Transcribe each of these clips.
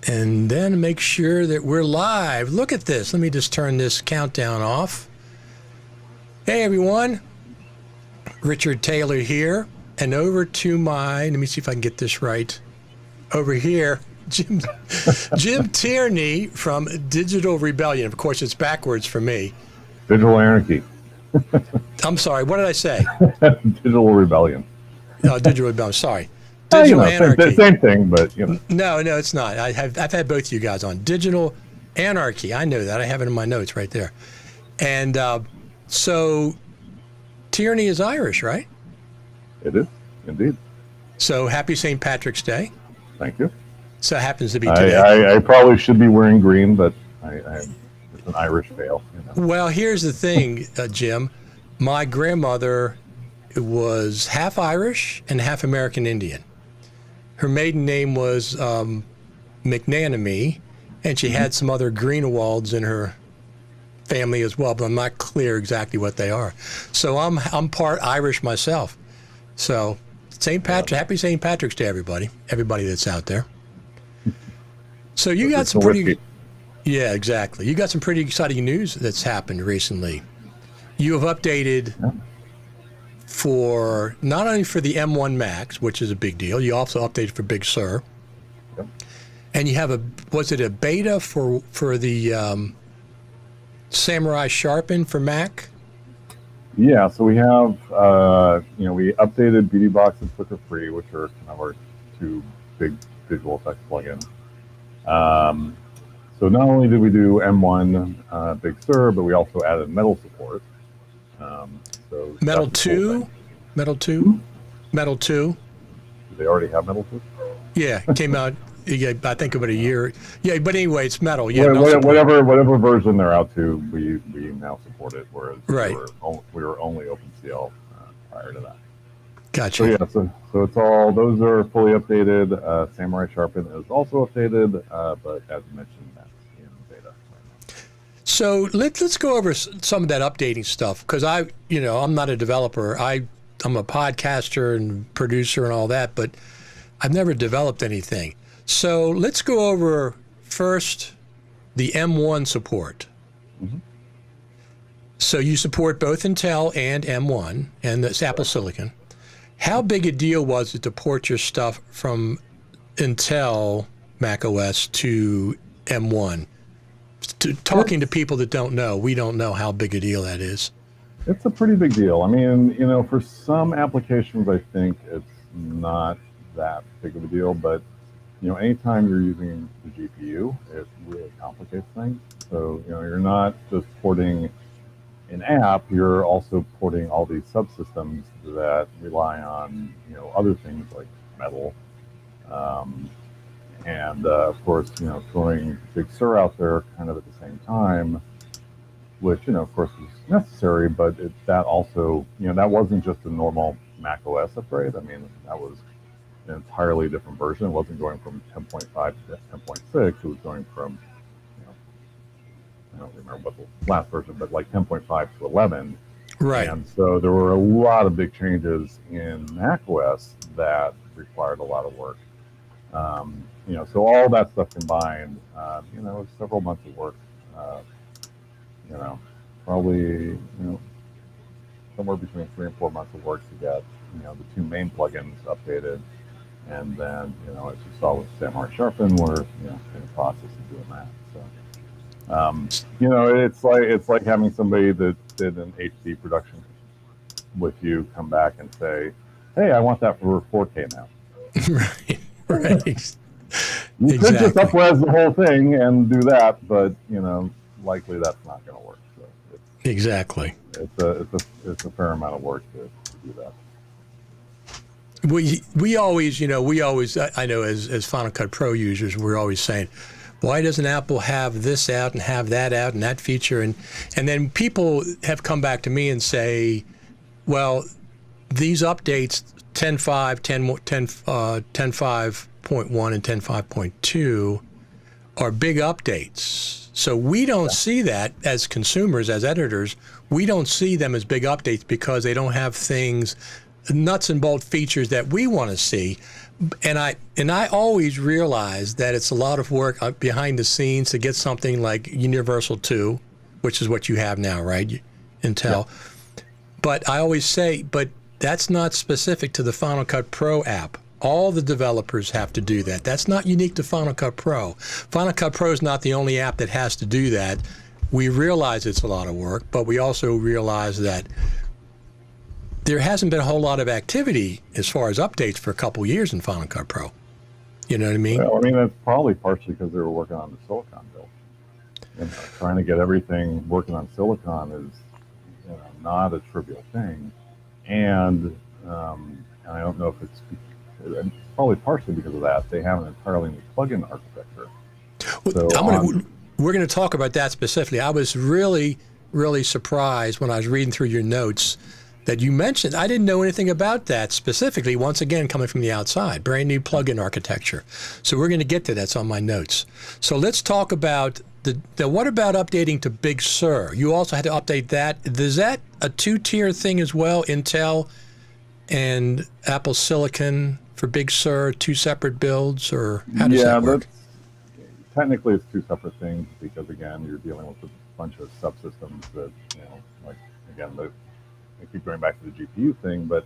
And then make sure that we're live. Look at this. Let me just turn this countdown off. Hey, everyone. Richard Taylor here. And over to let me see if I can get this right. Over here, Jim Tierney from Digital Rebellion. Of course, it's backwards for me. Digital Anarchy. I'm sorry. What did I say? Digital Rebellion. Oh, Digital Rebellion. Sorry. Digital Anarchy. Same thing, but No, it's not. I've had both of you guys on. Digital Anarchy. I know that. I have it in my notes right there. And so Tierney is Irish, right? It is, indeed. So happy St. Patrick's Day. Thank you. So it happens to be today. I probably should be wearing green, but it's an Irish fail. Well, here's the thing, Jim. My grandmother was half Irish and half American Indian. Her maiden name was McNanamy, and she had some other Greenewalds in her family as well, but I'm not clear exactly what they are. So I'm part Irish myself. So happy St. Patrick's Day, everybody that's out there. So you got some yeah, exactly. You got some pretty exciting news that's happened recently. You have updated for not only for the M1 Max, which is a big deal. You also updated for Big Sur. Yep. And you have was it a beta for the Samurai Sharpen for Mac? Yeah, so we have, we updated Beautybox and Flicker Free, which are kind of our two big visual effects plugins. So not only did we do M1 Big Sur, but we also added Metal support. Metal 2? Metal 2? Metal 2? Do they already have Metal 2? Yeah, it came out, I think about a year. Yeah, but anyway, it's Metal. Yeah, whatever version they're out to, we now support it, whereas we were only OpenCL prior to that. Gotcha. So it's all, those are fully updated. Samurai Sharpen is also updated, but as mentioned, that's in beta. So let's go over some of that updating stuff, because I'm not a developer. I'm a podcaster and producer and all that, but I've never developed anything. So let's go over first the M1 support. Mm-hmm. So you support both Intel and M1 and this Apple Silicon. How big a deal was it to port your stuff from Intel macOS to M1? Talking to people that don't know, we don't know how big a deal that is. It's a pretty big deal. I mean, for some applications, I think it's not that big of a deal, but anytime you're using the GPU, it really complicates things. So, you're not just porting an app, you're also porting all these subsystems that rely on, other things like Metal. And of course, throwing Big Sur out there kind of at the same time, which, of course is necessary, but that also, that wasn't just a normal Mac OS upgrade. I mean, that was an entirely different version. It wasn't going from 10.5 to 10.6. It was going from, I don't remember what the last version, but like 10.5 to 11. Right. And so there were a lot of big changes in Mac OS that required a lot of work. So all that stuff combined, several months of work, probably, somewhere between 3 and 4 months of work to get, the two main plugins updated. And then, as you saw with Samurai Sharpen, we're, in the process of doing that. So, it's like having somebody that did an HD production with you come back and say, hey, I want that for 4K now. Right. You could just up-res the whole thing and do that, but, likely that's not going to work. So exactly. It's a fair amount of work to do that. We always, I know as Final Cut Pro users, we're always saying, why doesn't Apple have this out and have that out and that feature? And then people have come back to me and say, well, these updates, 10.5, 10.5.1 and 10.5.2 are big updates. So we don't see that as consumers, as editors. We don't see them as big updates because they don't have things nuts and bolt features that we want to see. And I always realize that it's a lot of work behind the scenes to get something like Universal 2, which is what you have now, right? Intel. Yep. But I always say, but that's not specific to the Final Cut Pro app. All the developers have to do that. That's not unique to Final Cut Pro. Final Cut Pro is not the only app that has to do that. We realize it's a lot of work, but we also realize that there hasn't been a whole lot of activity as far as updates for a couple years in Final Cut Pro. You know what I mean? Well, I mean, that's probably partially because they were working on the Silicon build. Trying to get everything working on Silicon is not a trivial thing. And I don't know if it's probably partially because of that. They have an entirely new plugin architecture. So we're going to talk about that specifically. I was really, really surprised when I was reading through your notes that you mentioned. I didn't know anything about that specifically, once again, coming from the outside, brand new plugin architecture. So we're going to get to that. That's on my notes. So let's talk about what about updating to Big Sur? You also had to update that. Is that a two-tier thing as well, Intel and Apple Silicon for Big Sur, two separate builds, or how does that work? Technically it's two separate things because, again, you're dealing with a bunch of subsystems that, like, again, I keep going back to the GPU thing, but,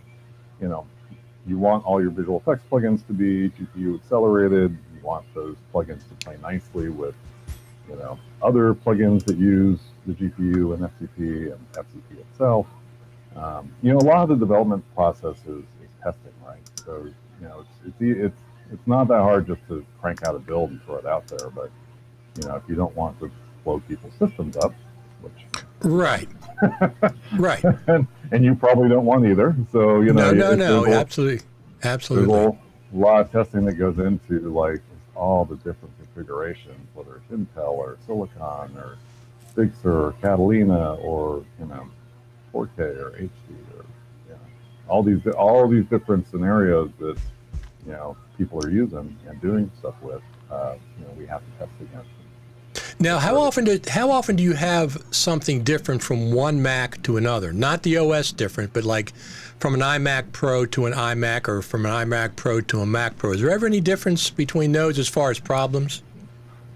you want all your visual effects plugins to be GPU accelerated. You want those plugins to play nicely with, other plugins that use the GPU and FCP and FCP itself. A lot of the development process is testing, right? So, it's not that hard just to crank out a build and throw it out there, but, if you don't want to blow people's systems up, which... Right. Right. and you probably don't want either. So, No, absolutely. Absolutely. There's a lot of testing that goes into, like, all the different configurations, whether it's Intel or Silicon or Big Sur or Catalina or, 4K or HD or, all these different scenarios that, people are using and doing stuff with, we have to test against them. Now, how often do you have something different from one Mac to another? Not the OS different, but like from an iMac Pro to an iMac or from an iMac Pro to a Mac Pro. Is there ever any difference between those as far as problems?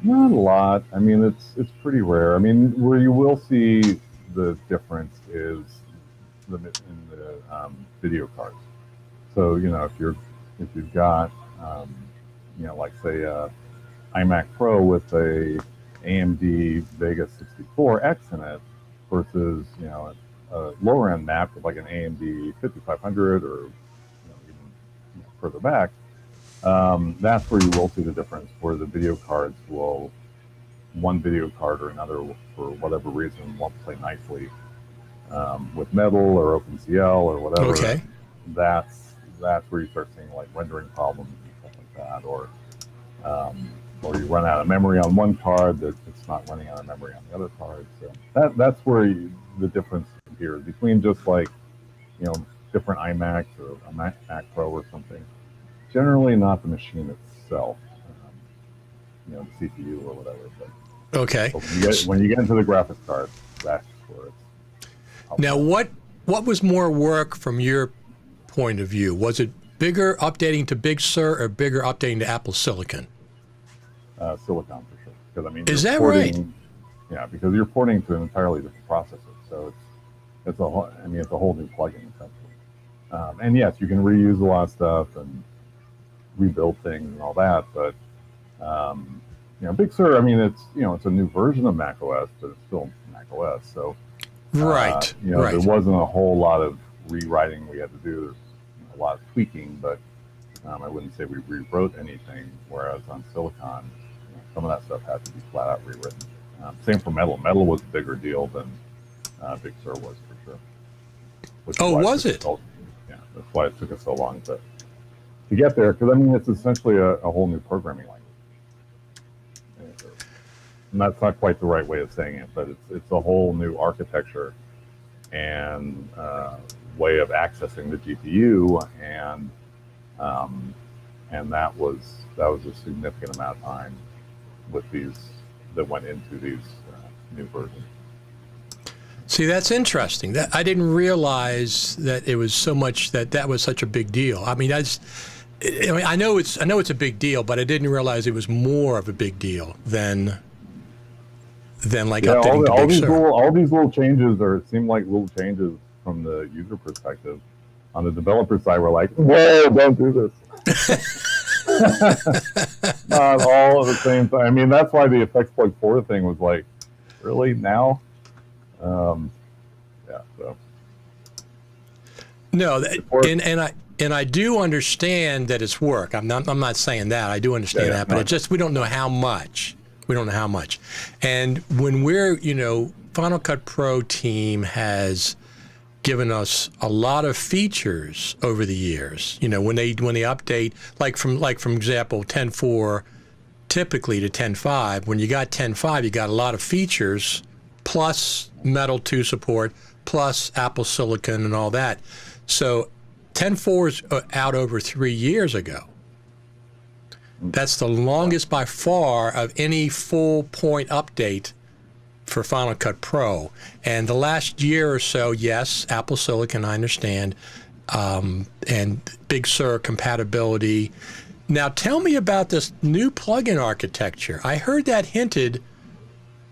Not a lot. I mean, it's pretty rare. I mean, where you will see the difference is in the video cards. So, if you've got, like say iMac Pro with a AMD Vega 64X in it versus, a lower end Mac with like an AMD 5500 or, even further back, that's where you will see the difference, where the video cards one video card or another, for whatever reason, won't play nicely with Metal or OpenCL or whatever. Okay. That's where you start seeing like rendering problems and stuff like that, or you run out of memory on one card that it's not running out of memory on the other card. So that's where the difference here between just like different iMacs or a Mac Pro or something. Generally, not the machine itself, the CPU or whatever. But okay. When you get into the graphics card, that's where it's. Now, what was more work from your point of view? Was it bigger updating to Big Sur or bigger updating to Apple Silicon? Silicon for sure. Because I mean, is that right? Yeah, because you're porting to an entirely different processor, so it's a whole new plugin essentially. And yes, you can reuse a lot of stuff and rebuild things and all that, but Big Sur, I mean, it's a new version of Mac OS, but it's still Mac OS. So right, right. There wasn't a whole lot of rewriting we had to do. There's a lot of tweaking, but I wouldn't say we rewrote anything. Whereas on Silicon, some of that stuff had to be flat out rewritten. Same for Metal. Metal was a bigger deal than Big Sur was for sure. Was it? Yeah, that's why it took us so long to get there. Because I mean, it's essentially a whole new programming language. And that's not quite the right way of saying it, but it's a whole new architecture and way of accessing the GPU, and that was a significant amount of time with these that went into these new versions. See, that's interesting. That I didn't realize that it was so much that was such a big deal. I mean, I know it's a big deal, but I didn't realize it was more of a big deal than like updating to Big Sur. All these little changes seem like little changes from the user perspective. On the developer side, we're like, whoa, don't do this. Not all at the same time. I mean, that's why the effects plug 4 thing was like, really now? Yeah. So. No, and I do understand that it's work. I'm not saying that. I do understand that, but we don't know how much. We don't know how much. And when Final Cut Pro team has given us a lot of features over the years. When they update, like from example 10.4 typically to 10.5, when you got 10.5, you got a lot of features plus Metal 2 support plus Apple Silicon and all that. So 10.4 is out over 3 years ago. That's the longest by far of any full point update for Final Cut Pro. And the last year or so, yes, Apple Silicon, I understand, and Big Sur compatibility. Now tell me about this new plugin architecture. I heard that hinted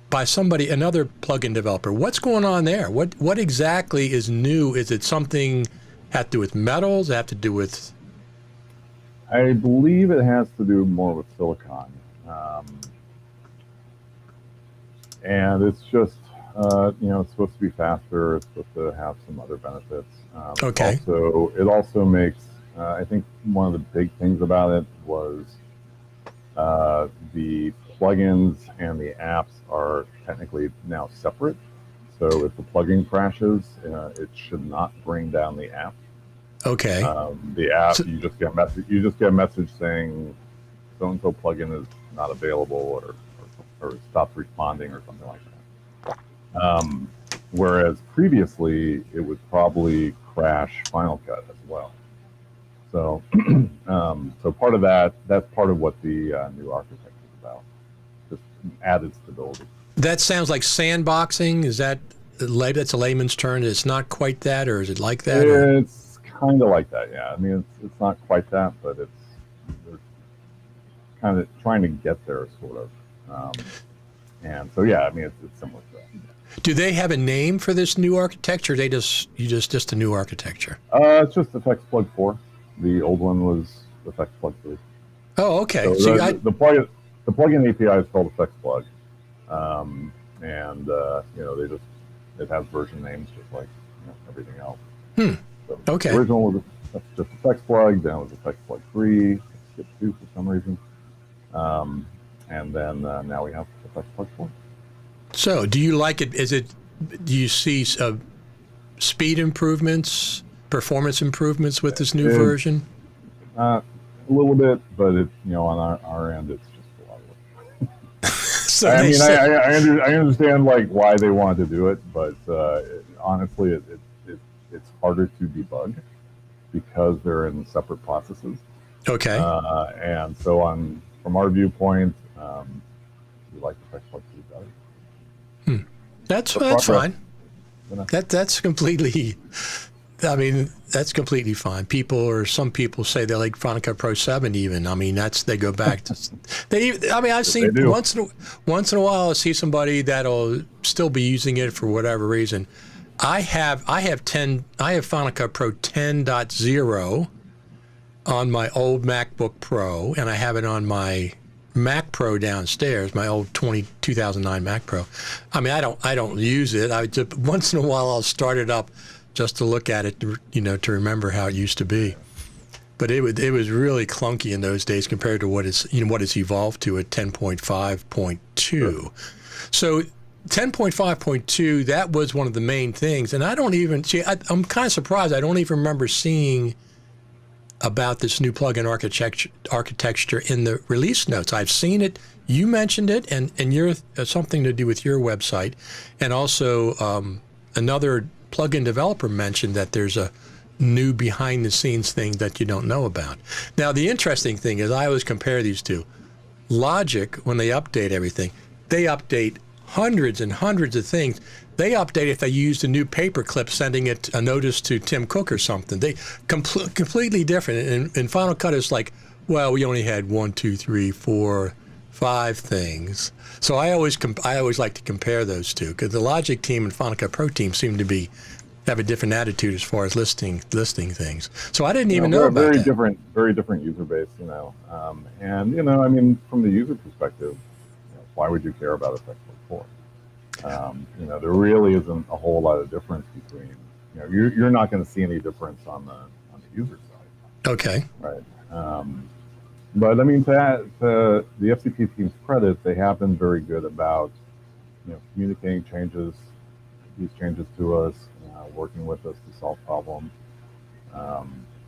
by another plugin developer. What's going on there? What exactly is new? Is it something have to do with metals? Have to do with? I believe it has to do more with silicon. And it's just, it's supposed to be faster. It's supposed to have some other benefits. Okay. It also makes, I think one of the big things about it was the plugins and the apps are technically now separate. So if the plugin crashes, it should not bring down the app. Okay. The app, you just get a message saying so-and-so plugin is not available or stopped responding or something like that. Whereas previously it would probably crash Final Cut as well. So, so part of that's part of what the new architecture is about, just added stability. That sounds like sandboxing. Is that's a layman's term? It's not quite that, or is it like that? It's kind of like that, yeah. I mean, it's not quite that, but they're kind of trying to get there, sort of. And so, yeah, I mean, it's similar to that. Do they have a name for this new architecture? Or just a new architecture? It's just Effects Plug 4. The old one was Effects Plug 3. Oh, okay. So the plugin API is called Effects Plug, and it has version names just like everything else. So okay. The original was just Effects Plug, then it was Effects Plug 3, skipped 2 for some reason. And then now we have Effects Plug 4. So do you like it? Do you see speed improvements, performance improvements with this new version? A little bit, but on our end, it's just a lot of work. So I understand like why they wanted to do it, but honestly, it's harder to debug because they're in separate processes. Okay. And so from our viewpoint, we like Effects Plug 3 better. That's fine. That's completely. I mean, that's completely fine. Some people say they like Final Cut Pro 7 even. I mean, they go back to. I've seen once in a while I see somebody that'll still be using it for whatever reason. I have Final Cut Pro 10.0 on my old MacBook Pro, and I have it on my Mac Pro downstairs, my old 2009 Mac Pro. I mean, I don't use it. Once in a while I'll start it up just to look at it, to remember how it used to be. But it was really clunky in those days compared to what it's evolved to at 10.5.2. Sure. So 10.5.2, that was one of the main things. And I don't even see. I'm kind of surprised. I don't even remember seeing about this new plugin architecture in the release notes. I've seen it. You mentioned it, and you're something to do with your website, and also another plugin developer mentioned that there's a new behind-the-scenes thing that you don't know about. Now, the interesting thing is I always compare these two. Logic, when they update everything, they update hundreds and hundreds of things. They update if they used a new paperclip, sending it a notice to Tim Cook or something. They completely different. And Final Cut is like, well, we only had 1, 2, 3, 4, 5 things. So I always like to compare those two, because the Logic team and Final Cut Pro team seem to have a different attitude as far as listing things. So I didn't even know about very that. Very different user base, and I mean, from the user perspective, why would you care about effective report? There really isn't a whole lot of difference between. You're not going to see any difference on the user side. Okay. Right. But I mean, to the FCP team's credit, they have been very good about communicating these changes to us, working with us to solve problems,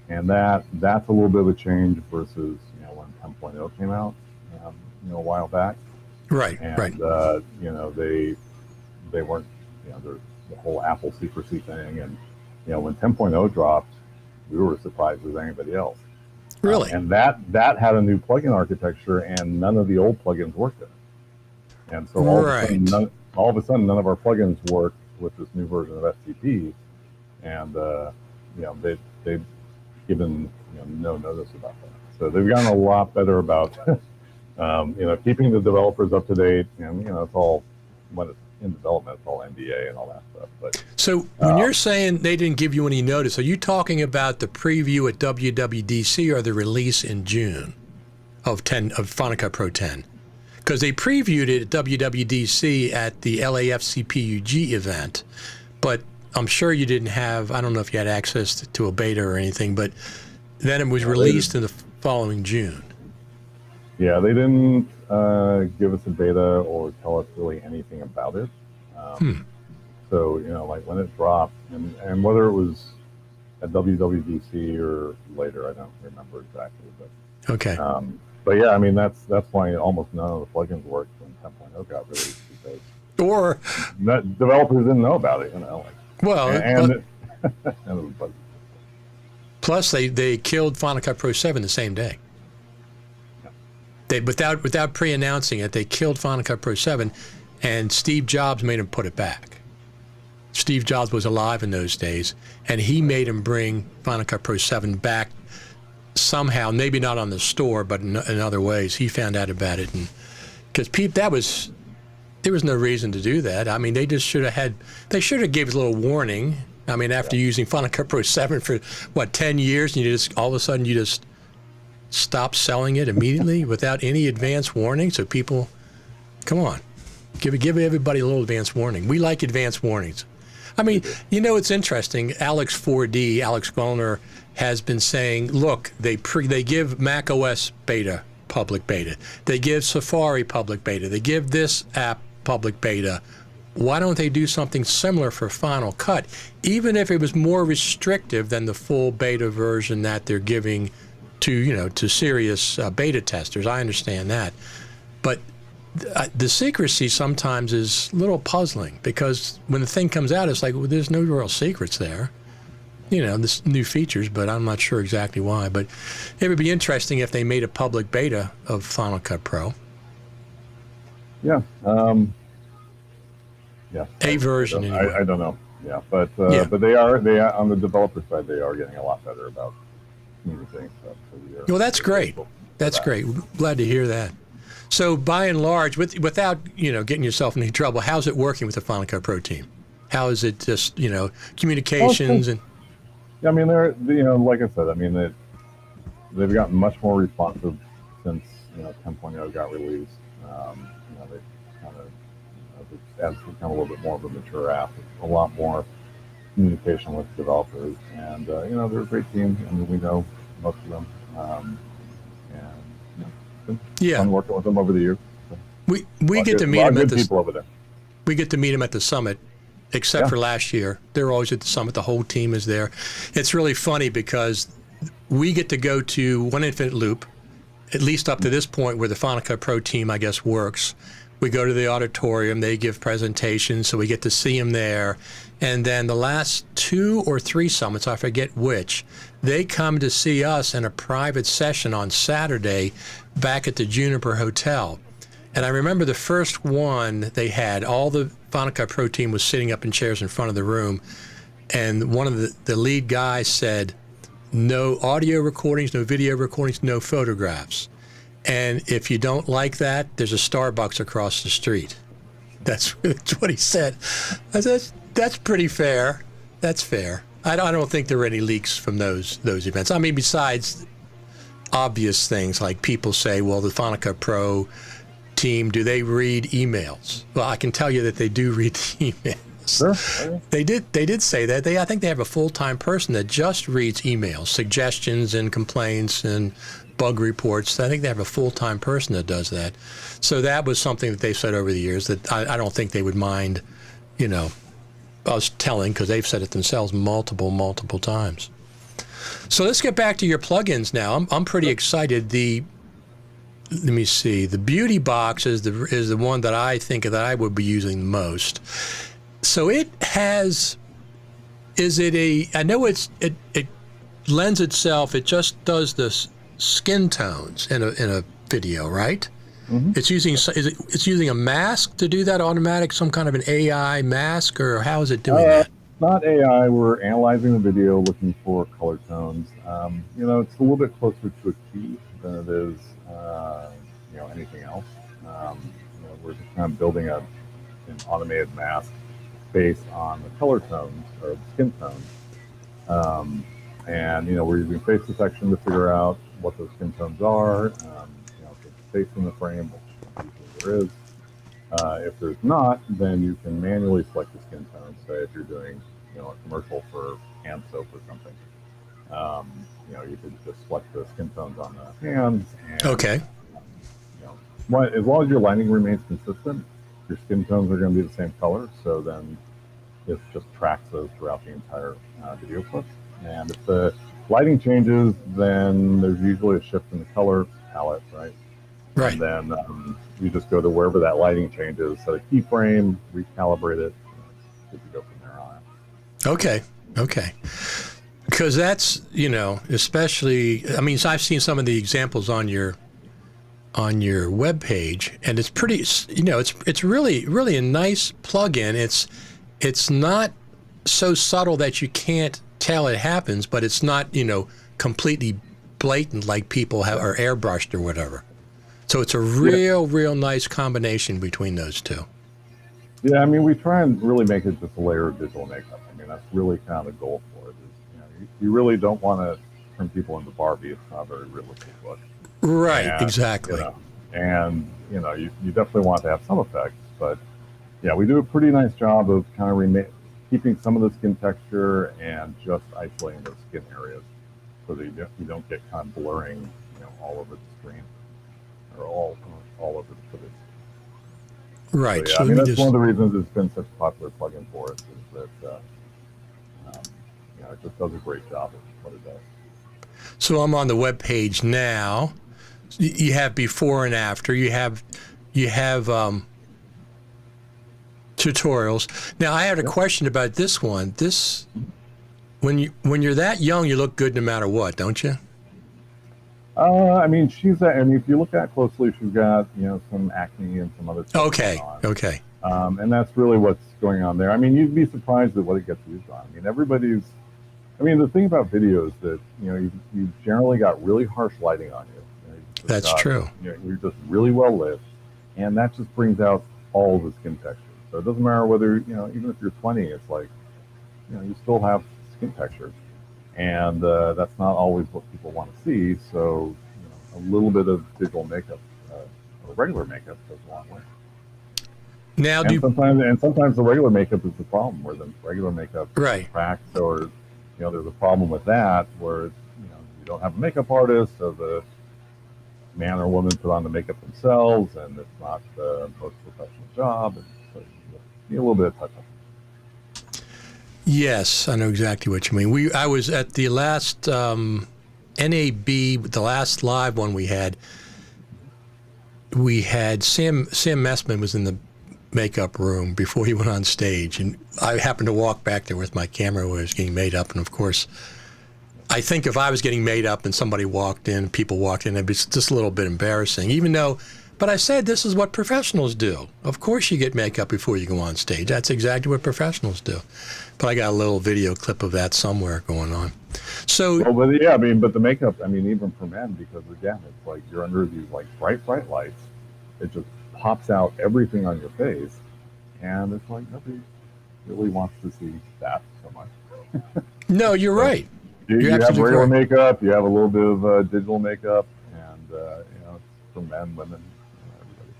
and that's a little bit of a change versus when 10.0 came out a while back. Right. And, right. They weren't the whole Apple secrecy thing, and when 10.0 dropped, we were as surprised as anybody else. Really? And that had a new plugin architecture, and none of the old plugins worked in it. And so all of a sudden, none of our plugins work with this new version of FCP, and they've given no notice about that. So they've gotten a lot better about keeping the developers up to date, and it's all when it's in development, it's all NDA and all that stuff. But so when you're saying they didn't give you any notice, are you talking about the preview at WWDC or the release in June of Final Cut Pro 10? Because they previewed it at WWDC at the LAFCPUG event, but I'm sure you didn't have, I don't know if you had access to a beta or anything, but then it was released in the following June. Yeah, they didn't give us a beta or tell us really anything about it. So, like when it dropped, and whether it was at WWDC or later, I don't remember exactly. But okay. But yeah, I mean, that's why almost none of the plugins worked when 10.0 got released, because developers didn't know about it, Plus, they killed Final Cut Pro 7 the same day. They without pre-announcing it, they killed Final Cut Pro 7, and Steve Jobs made him put it back. Steve Jobs was alive in those days, and he made him bring Final Cut Pro 7 back somehow, maybe not on the store, but in other ways. He found out about it, and because there was no reason to do that. I mean, they should have gave a little warning. I mean, after using Final Cut Pro 7 for 10 years, and all of a sudden you just stop selling it immediately without any advance warning. So people, come on, give everybody a little advance warning. We like advance warnings. I mean, it's interesting. Alex Gollner has been saying, look, they give Mac OS beta, public beta. They give Safari public beta. They give this app public beta. Why don't they do something similar for Final Cut, even if it was more restrictive than the full beta version that they're giving to serious beta testers? I understand that, but the secrecy sometimes is a little puzzling, because when the thing comes out, it's like, well, there's no real secrets there. This new features, but I'm not sure exactly why. But it would be interesting if they made a public beta of Final Cut Pro. Yeah. A version. I don't know. Yeah, but they are on the developer side, they are getting a lot better about communicating stuff. So well, that's great. That's great. Glad to hear that. So by and large, without getting yourself in any trouble, how's it working with the Final Cut Pro team? How is it just communications and? Yeah, I mean, they're like I said, I mean they've gotten much more responsive since 10.0 got released. They've kind of as become a little bit more of a mature app, a lot more communication with developers, and they're a great team. I mean, we know most of them, and it's been fun working with them over the years. So, we get to meet them at people over there. We get to meet them at the summit. Except for last year. They're always at the summit. The whole team is there. It's really funny because we get to go to One Infinite Loop, at least up to this point where the Final Cut Pro team, I guess, works. We go to the auditorium. They give presentations, so we get to see them there. And then the last 2 or 3 summits, I forget which, they come to see us in a private session on Saturday back at the Juniper Hotel. And I remember the first one they had, all the Final Cut Pro team was sitting up in chairs in front of the room, and one of the lead guys said, no audio recordings, no video recordings, no photographs. And if you don't like that, there's a Starbucks across the street. That's what he said. I said, that's pretty fair. That's fair. I don't think there were any leaks from those events. I mean, besides obvious things like people say, well, the Final Cut Pro team, do they read emails? Well, I can tell you that they do read the emails. Sure. They did say that. I think they have a full-time person that just reads emails, suggestions and complaints and bug reports. I think they have a full-time person that does that. So that was something that they've said over the years that I don't think they would mind, us telling, because they've said it themselves multiple times. So let's get back to your plugins now. I'm pretty excited. Let me see. The Beauty Box is the one that I think that I would be using the most. So it has. I know it lends itself. It just does this skin tones in a video, right? Mm-hmm. It's using a mask to do that automatic, some kind of an AI mask, or how is it doing that? It's not AI. We're analyzing the video, looking for color tones. It's a little bit closer to a key than it is, anything else. We're just kind of building an automated mask based on the color tones or the skin tones. We're using face detection to figure out what those skin tones are. If there's space in the frame, which usually there is. If there's not, then you can manually select the skin tones. Say if you're doing, a commercial for hand soap or something, you could just select the skin tones on the hands. And, okay. As long as your lighting remains consistent, your skin tones are going to be the same color. So then it just tracks those throughout the entire video clip. And if the lighting changes, then there's usually a shift in the color palette, right? Right. And then you just go to wherever that lighting changes, set a keyframe, recalibrate it, good to go from there on out. Okay. Because that's, especially, so I've seen some of the examples on your web page, and it's pretty, it's really a nice plugin. It's not so subtle that you can't tell it happens, but it's not, completely blatant like people are airbrushed or whatever. So it's a real nice combination between those two. Yeah, we try and really make it just a layer of visual makeup. That's really kind of the goal for it. You really don't want to turn people into Barbie. It's not a very realistic look. Right, and, exactly. You definitely want to have some effects, but yeah, we do a pretty nice job of kind of keeping some of the skin texture and just isolating those skin areas so that you don't get kind of blurring, all over the screen or all over the footage. Right. So, that's one of the reasons it's been such a popular plugin for us is that it just does a great job of what it does. So I'm on the web page now. You have before and after. You have tutorials. Now I had a question about this one. When you're that young, you look good no matter what, don't you? If you look at it closely, she's got some acne and some other stuff. Okay. And that's really what's going on there. You'd be surprised at what it gets used on. The thing about video is that you generally got really harsh lighting on you. That's true. You're just really well lit, and that just brings out all the skin texture. So it doesn't matter whether even if you're 20, it's like you still have skin texture, and that's not always what people want to see. So a little bit of visual makeup, or regular makeup, goes a long way. Now, sometimes the regular makeup is the problem, where the regular makeup cracks, or there's a problem with that where you don't have a makeup artist, so the man or woman put on the makeup themselves, and it's not the most professional job, and so you need a little bit of touch-up. Yes, I know exactly what you mean. I was at the last NAB, the last live one we had. Sam Messman was in the makeup room before he went on stage, and I happened to walk back there with my camera when it was getting made up, and of course I think if I was getting made up and people walked in, it'd be just a little bit embarrassing, even though But I said this is what professionals do. Of course you get makeup before you go on stage. That's exactly what professionals do. But I got a little video clip of that somewhere going on. So, well, but yeah, I mean, but the makeup, I mean, even for men, because again, it's like you're under these like bright lights. It just pops out everything on your face, and it's like nobody really wants to see that so much. no, you're right. You have regular makeup, you have a little bit of digital makeup, and it's for men, women, everybody.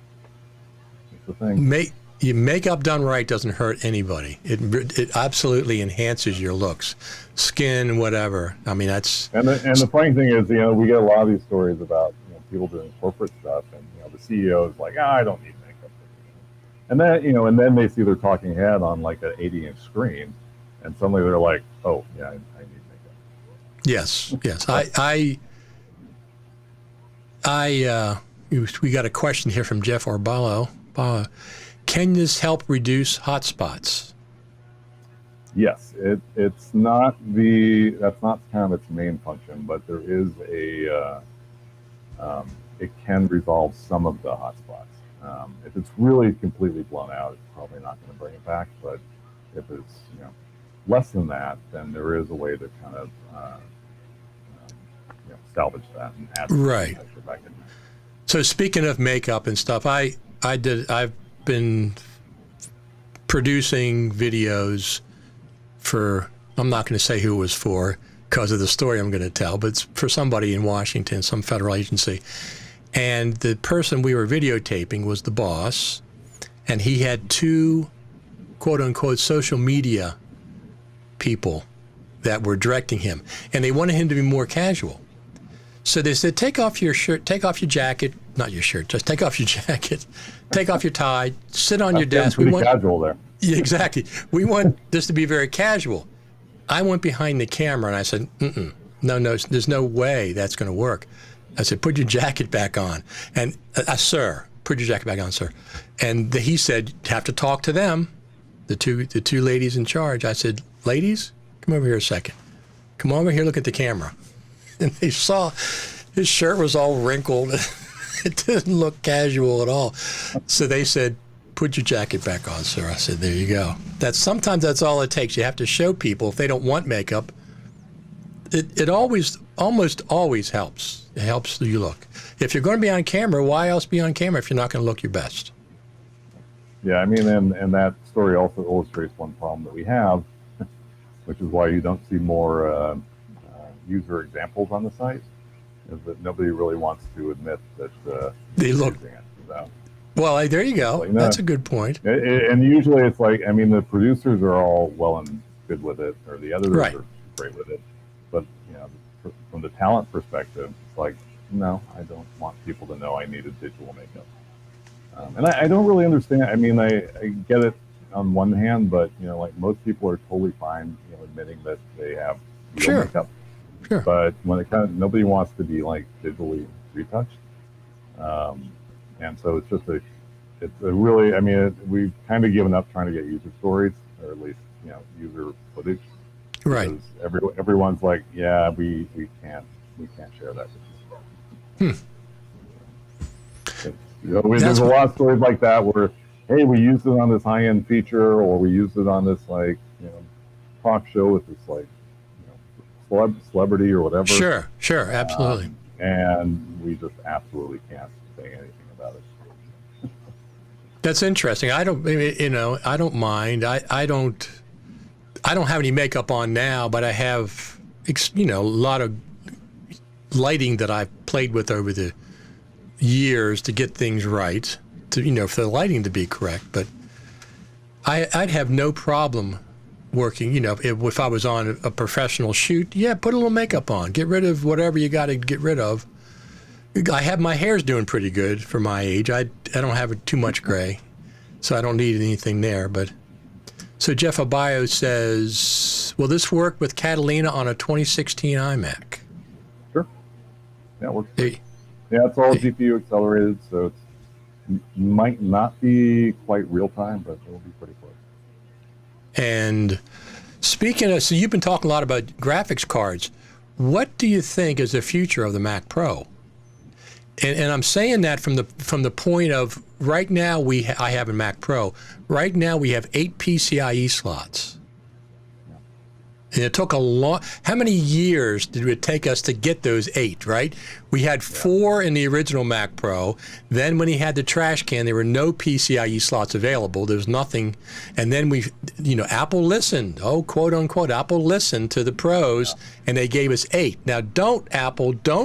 It's the thing. Your makeup done right doesn't hurt anybody. It absolutely enhances your looks, skin, whatever. I mean, that's and the funny thing is, we get a lot of these stories about people doing corporate stuff, and the CEO is like, I don't need makeup, and then they see their talking head on like an 80-inch screen, and suddenly they're like, oh yeah, I need makeup. Yes. We got a question here from Jeff Arballo. Can this help reduce hotspots? Yes, that's not kind of its main function, but there is it can resolve some of the hotspots. If it's really completely blown out, it's probably not going to bring it back. But if it's less than that, then there is a way to kind of salvage that and add right back in. So speaking of makeup and stuff, I've been producing videos for, I'm not going to say who it was for because of the story I'm going to tell, but it's for somebody in Washington, some federal agency. And the person we were videotaping was the boss, and he had two quote unquote social media people that were directing him, and they wanted him to be more casual. So they said, take off your shirt, take off your jacket, not your shirt, just take off your jacket, take off your tie, sit on your desk. We want casual there. Yeah, exactly. We want this to be very casual. I went behind the camera and I said, no, there's no way that's going to work. I said, put your jacket back on. And, sir, put your jacket back on, sir. And he said, you have to talk to them, the two ladies in charge. I said, ladies, come over here a second. Come over here, look at the camera. And they saw his shirt was all wrinkled. It didn't look casual at all. So they said, put your jacket back on, sir. I said, there you go. Sometimes that's all it takes. You have to show people if they don't want makeup. It almost always helps. It helps you look. If you're going to be on camera, why else be on camera if you're not going to look your best? Yeah, I mean, and that story also illustrates one problem that we have, which is why you don't see more user examples on the site, is that nobody really wants to admit that they look. Using it, so. Well, that's a good point. And usually it's like, I mean, the producers are all well and good with it, or the editors are great with it, but from the talent perspective, it's like, no, I don't want people to know I needed digital makeup. And I don't really understand. I mean, I get it on one hand, but like most people are totally fine, admitting that they have real makeup. Sure. But when nobody wants to be like digitally retouched, and so it's just it's a really, I mean, we've kind of given up trying to get user stories, or at least user footage. Right. Because everyone's like, yeah, we can't share that with you. There's a lot of stories like that where, hey, we used it on this high-end feature, or we used it on this talk show with this celebrity or whatever. Sure, absolutely. And we just absolutely can't say anything about it. That's interesting. I don't mind. I don't have any makeup on now, but I have, a lot of lighting that I've played with over the years to get things right, for the lighting to be correct. But I'd have no problem working, if I was on a professional shoot, put a little makeup on, get rid of whatever you got to get rid of. My hair's doing pretty good for my age. I don't have too much gray, so I don't need anything there. But so Jeff Abayo says, will this work with Catalina on a 2016 Imac? Sure. Yeah, it works. It's all GPU accelerated, so it might not be quite real time, but it'll be pretty close. And speaking of, so you've been talking a lot about graphics cards. What do you think is the future of the Mac Pro? And I'm saying that from the point of right now I have a Mac Pro. Right now we have 8 PCIe slots. And it took a long, how many years did it take us to get those 8, right? We had 4 in the original Mac Pro. Then when he had the trash can, there were no PCIe slots available. There was nothing. And then Apple listened, quote unquote, Apple listened to the pros and they gave us 8. Now don't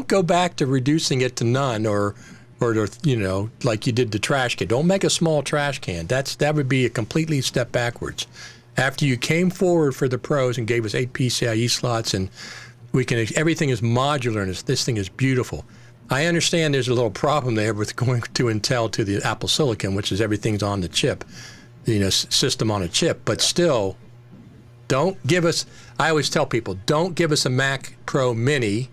go back to reducing it to none or like you did the trash can. Don't make a small trash can. That would be a completely step backwards. After you came forward for the pros and gave us 8 PCIe slots, and everything is modular, and this thing is beautiful. I understand there's a little problem there with going to Intel to the Apple Silicon, which is everything's on the chip, system on a chip. But still, don't give us. I always tell people, don't give us a Mac Pro Mini.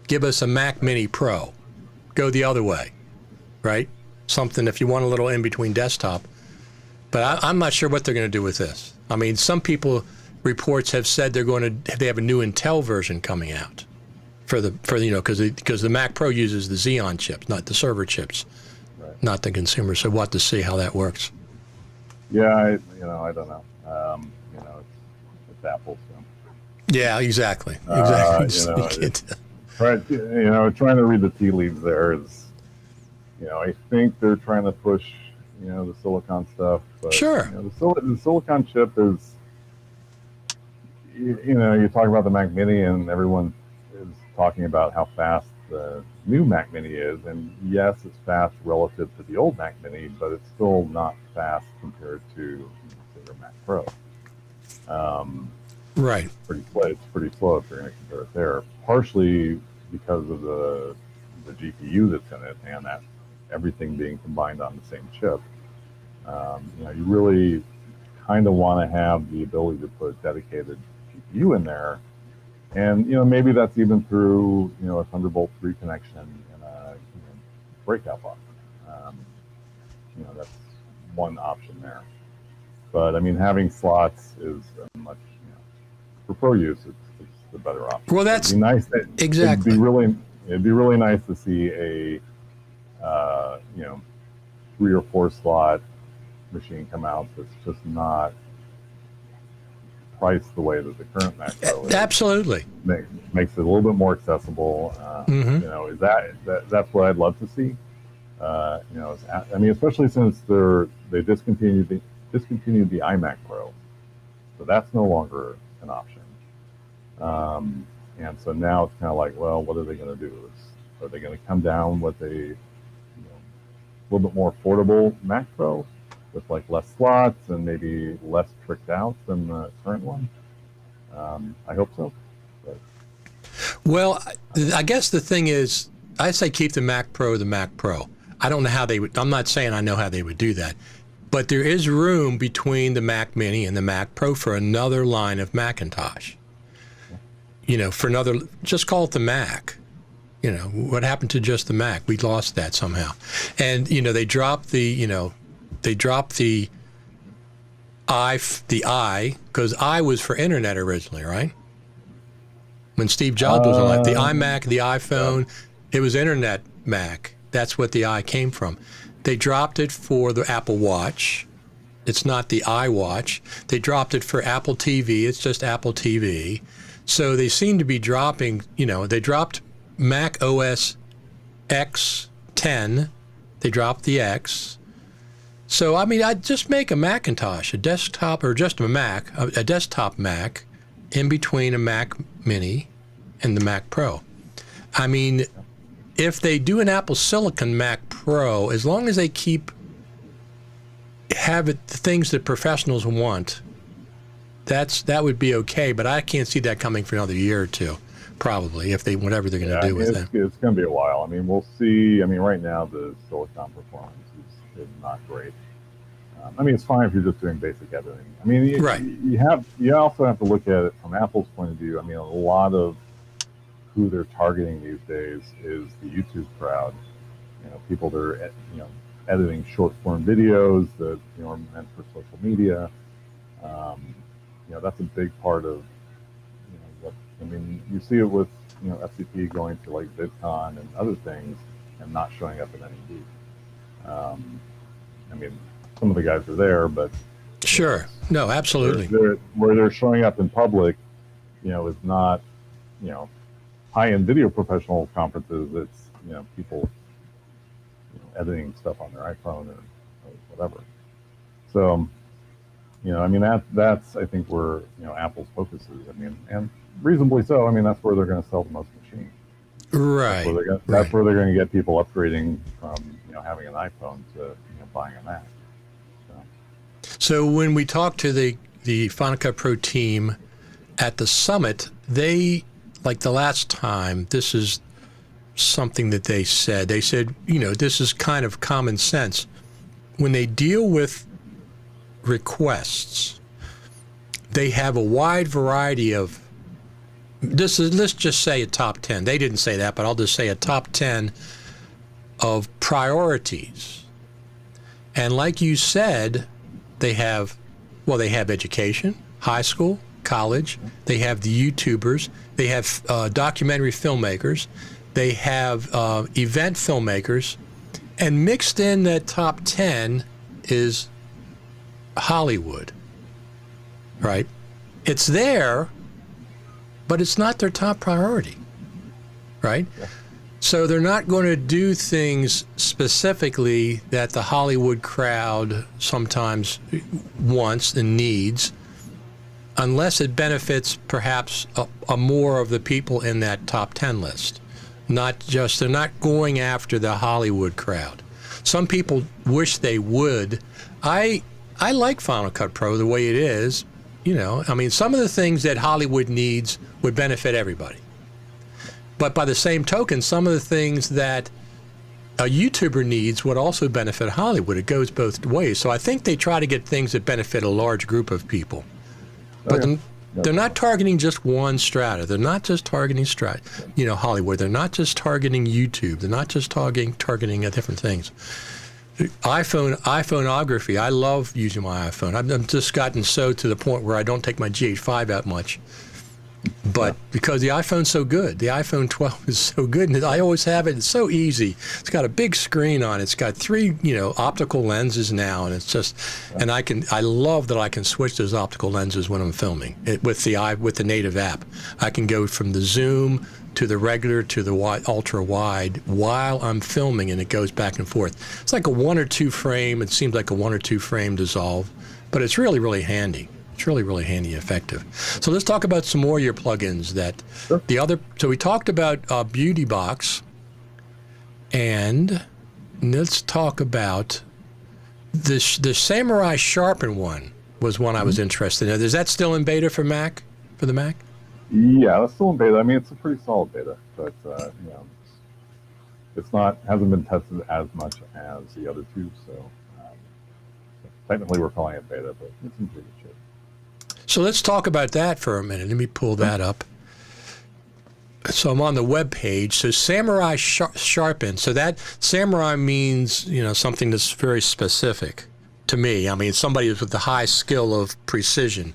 Give us a Mac Mini Pro. Go the other way, right? Something if you want a little in between desktop. But I'm not sure what they're going to do with this. I mean, some reports have said they have a new Intel version coming out because the Mac Pro uses the Xeon chips, not the server chips, right. Not the consumer. So we'll have to see how that works. Yeah, I don't know. It's Apple. So. Yeah, exactly. Trying to read the tea leaves there is, I think they're trying to push. The silicon stuff. But, sure. The silicon chip is, you talk about the Mac Mini and everyone is talking about how fast the new Mac Mini is. And yes, it's fast relative to the old Mac Mini, but it's still not fast compared to your Mac Pro. Right. It's pretty slow if you're going to compare it there. Partially because of the GPU that's in it and that everything being combined on the same chip. You really kind of want to have the ability to put dedicated GPU in there. And, maybe that's even through, a Thunderbolt 3 connection and a breakout box. That's one option there. But, having slots is a much, for pro use, it's the better option. Well, that's nice. exactly. It'd be really nice to see a 3 or 4 slot machine come out that's just not priced the way that the current Mac Pro is. Absolutely. Makes it a little bit more accessible. Is that's what I'd love to see. Especially since they discontinued the Imac Pro, so that's no longer an option. And so now it's kind of like, well, what are they going to do? Are they going to come down with a little bit more affordable Mac Pro with like less slots and maybe less tricked out than the current one? I hope so. But. Well, I guess the thing is, I say keep the Mac Pro the Mac Pro. I don't know how they would. I'm not saying I know how they would do that, but there is room between the Mac Mini and the Mac Pro for another line of Macintosh. Just call it the Mac. What happened to just the Mac? We lost that somehow. And, they dropped the I, because I was for internet originally, right? When Steve Jobs was on the iMac, the iPhone, it was internet Mac. That's what the I came from. They dropped it for the Apple Watch. It's not the iWatch. They dropped it for Apple TV. It's just Apple TV. So they seem to be dropping, they dropped Mac OS X 10. They dropped the X. So, I'd just make a Macintosh, a desktop, or just a desktop Mac in between a Mac Mini and the Mac Pro. If they do an Apple Silicon Mac Pro, as long as they have it the things that professionals want, that would be okay. But I can't see that coming for another year or two, probably, whatever they're going to do with it. It's going to be a while. We'll see. Right now the Silicon performance is not great. It's fine if you're just doing basic editing. Right. You also have to look at it from Apple's point of view. A lot of who they're targeting these days is the YouTube crowd. People that are editing short form videos that are meant for social media. That's a big part of what you see it with FCP going to like VidCon and other things. and not showing up in any booth. I mean, some of the guys are there, but Sure. No, absolutely. where they're showing up in public, is not, high-end video professional conferences. It's, people, editing stuff on their iPhone or whatever. So, I mean, that's I think where, Apple's focus is. I mean, and reasonably so. I mean, that's where they're going to sell the most machines. Right. That's where they're going to get people upgrading from, having an iPhone to, buying a Mac. So when we talked to the Final Cut Pro team at the summit, they, like the last time, this is something that they said. They said, this is kind of common sense. When they deal with requests, they have a wide variety of, let's just say a top 10. They didn't say that, but I'll just say a top 10 of priorities. And like you said, they have education, high school, college. They have the YouTubers. They have documentary filmmakers. They have event filmmakers. And mixed in that top 10 is Hollywood, right? It's there, but it's not their top priority, right? Yeah. So they're not going to do things specifically that the Hollywood crowd sometimes wants and needs, unless it benefits perhaps a more of the people in that top 10 list. They're not going after the Hollywood crowd. Some people wish they would. I like Final Cut Pro the way it is. I mean, some of the things that Hollywood needs would benefit everybody. But by the same token, some of the things that a YouTuber needs would also benefit Hollywood. It goes both ways. So I think they try to get things that benefit a large group of people. But they're not targeting just one strata. They're not just targeting Hollywood. They're not just targeting YouTube. They're not just targeting different things. iPhoneography. I love using my iPhone. I've just gotten so to the point where I don't take my GH5 out much. But because the iPhone's so good, the iPhone 12 is so good, and I always have it. It's so easy. It's got a big screen on it. It's got 3, optical lenses now, and it's just, and I love that I can switch those optical lenses when I'm filming with the native app. I can go from the zoom to the regular to the ultra wide while I'm filming, and it goes back and forth. It's like a 1 or 2 frame. It seems like a 1 or 2 frame dissolve, but it's really, really handy. It's really, really handy and effective. So let's talk about some more of your plugins so we talked about Beauty Box, and let's talk about the Samurai Sharpen one was one I was interested in. Is that still in beta for the Mac? Yeah, that's still in beta. I mean, it's a pretty solid beta, but it's hasn't been tested as much as the other two. So technically, we're calling it beta, but it's in pretty good shape. So let's talk about that for a minute. Let me pull that up. So I'm on the web page. So Samurai Sharpen. So that Samurai means, something that's very specific to me. I mean, somebody with the high skill of precision.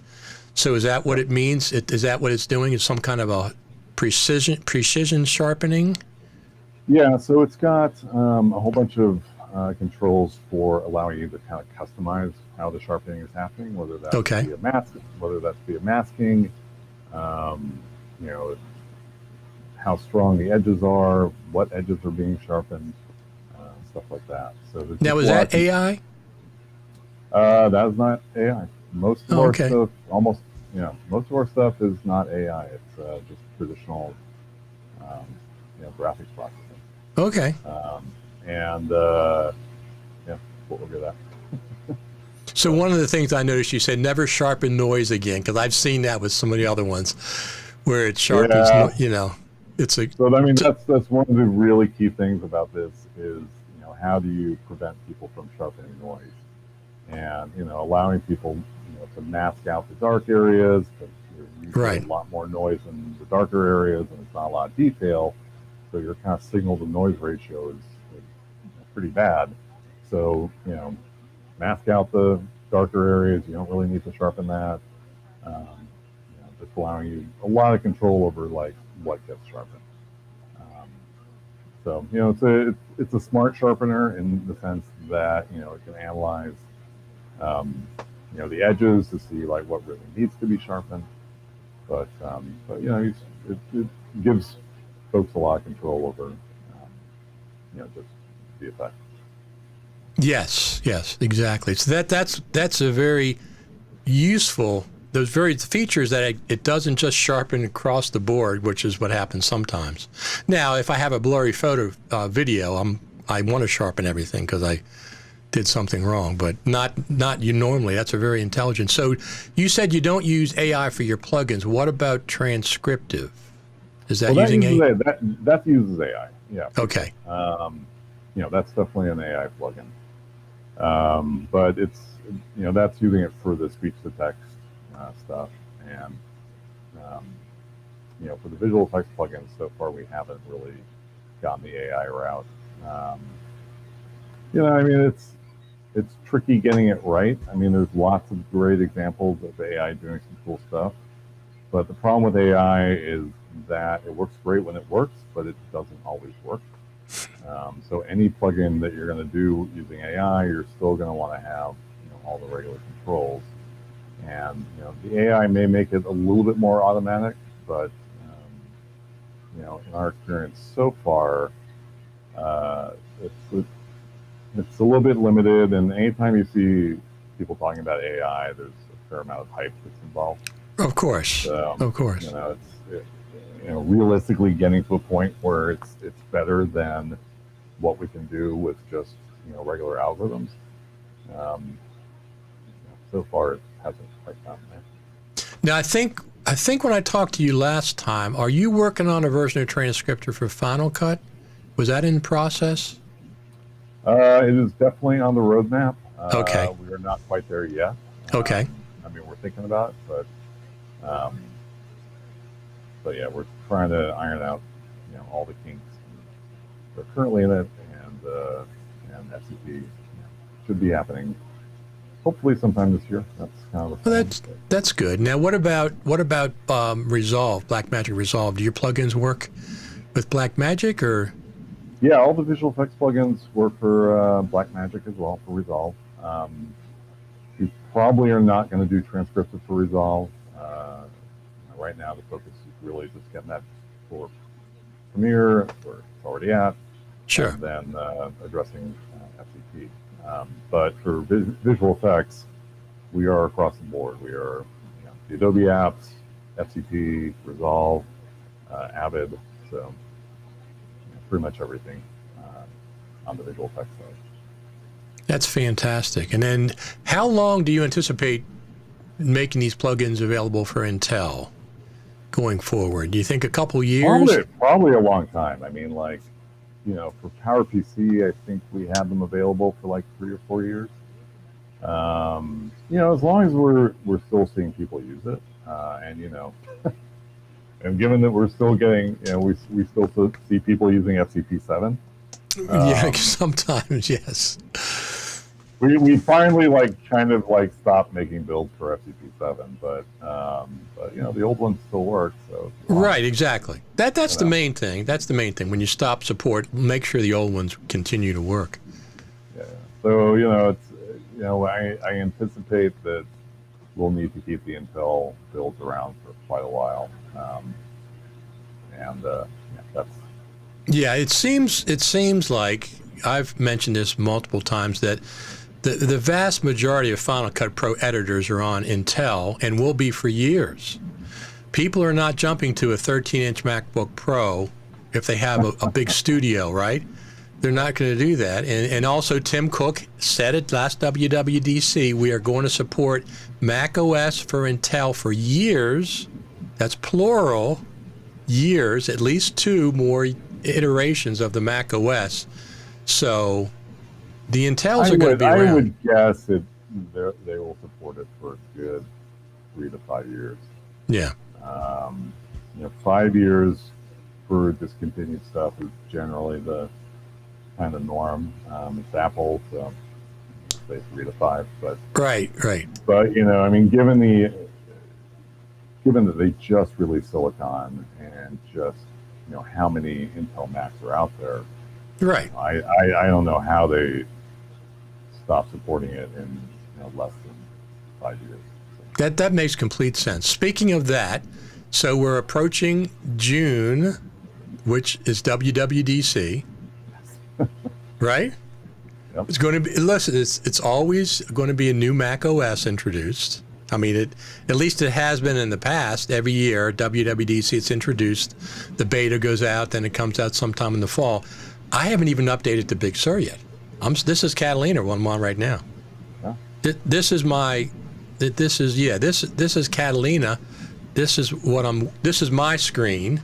So is that what it means? Is that what it's doing? Is some kind of a precision sharpening? Yeah. So it's got a whole bunch of controls for allowing you to kind of customize how the sharpening is happening, whether that's via masking, how strong the edges are, what edges are being sharpened, stuff like that. So now, is that AI? That is not AI. Most of our stuff, most of our stuff is not AI. It's just traditional, graphics processing. Okay. What we'll get at. So one of the things I noticed, you said never sharpen noise again, because I've seen that with some of the other ones where it sharpens, it's a... So, I mean, that's one of the really key things about this is, how do you prevent people from sharpening noise? And, allowing people, to mask out the dark areas, because you're using a lot more noise in the darker areas and it's not a lot of detail. So your kind of signal to noise ratio is pretty bad. So, mask out the darker areas. You don't really need to sharpen that. Just allowing you a lot of control over what gets sharpened. So it's a smart sharpener in the sense that it can analyze the edges to see like what really needs to be sharpened. But it gives folks a lot of control over just the effect. Yes, exactly. So that's a very useful, those very features that it doesn't just sharpen across the board, which is what happens sometimes. Now, if I have a blurry photo video, I want to sharpen everything because I did something wrong, but not you normally. That's a very intelligent. So you said you don't use AI for your plugins. What about transcriptive? Is that using AI? That uses AI. Yeah. Okay. That's definitely an AI plugin. But it's that's using it for the speech to text stuff, and for the visual effects plugins, so far we haven't really gotten the AI route. It's tricky getting it right. I mean, there's lots of great examples of AI doing some cool stuff, but the problem with AI is that it works great when it works, but it doesn't always work. So any plugin that you're going to do using AI, you're still going to want to have all the regular controls. And the AI may make it a little bit more automatic, but in our experience so far, it's a little bit limited. And anytime you see people talking about AI, there's a fair amount of hype that's involved. Of course, of course. Realistically getting to a point where it's better than what we can do with just regular algorithms. So far, it hasn't quite gotten there. Now, I think when I talked to you last time, are you working on a version of Transcriptor for Final Cut? Was that in process? It is definitely on the roadmap. Okay. We are not quite there yet. Okay. We're thinking about it, but yeah, we're trying to iron out, all the kinks. They're currently in it, and FCP should be happening hopefully sometime this year. That's kind of the well, that's good. Now, what about Resolve, Blackmagic Resolve? Do your plugins work with Blackmagic or? Yeah, all the visual effects plugins work for Blackmagic as well for Resolve. We probably are not going to do transcriptive for Resolve. Right now, the focus is really just getting that for Premiere, where it's already at. Sure. And then addressing FCP. But for visual effects, we are across the board. We are the Adobe apps, FCP, Resolve, Avid, so pretty much everything on the visual effects side. That's fantastic. And then how long do you anticipate making these plugins available for Intel going forward? Do you think a couple years? Probably a long time. I mean, for PowerPC, I think we had them available for like 3 or 4 years. As long as we're still seeing people use it, and given that we're still getting, we still see people using FCP7. Yeah, sometimes, yes. We finally stopped making builds for FCP7, but the old ones still work. So right, exactly. That's the main thing. That's the main thing. When you stop support, make sure the old ones continue to work. Yeah. So I anticipate that we'll need to keep the Intel builds around for quite a while, that's. Yeah, it seems like I've mentioned this multiple times that the vast majority of Final Cut Pro editors are on Intel and will be for years. People are not jumping to a 13-inch MacBook Pro if they have a big studio, right? They're not going to do that. And also Tim Cook said it last WWDC, we are going to support Mac OS for Intel for years. That's plural, years, at least 2 more iterations of the Mac OS. So the Intels are going to be around. I would guess that they will support it for a good 3 to 5 years. Yeah. 5 years for discontinued stuff is generally the kind of norm. It's Apple, so say 3 to 5. But right. But given that they just released Silicon and just how many Intel Macs are out there. Right. I don't know how they stopped supporting it in less than 5 years. That makes complete sense. Speaking of that, so we're approaching June, which is WWDC, right? Yep. It's going to be, listen, it's always going to be a new Mac OS introduced. I mean, at least it has been in the past. Every year, WWDC, it's introduced. The beta goes out, then it comes out sometime in the fall. I haven't even updated to Big Sur yet. This is Catalina, one I'm on right now. Yeah. This is Catalina. This is my screen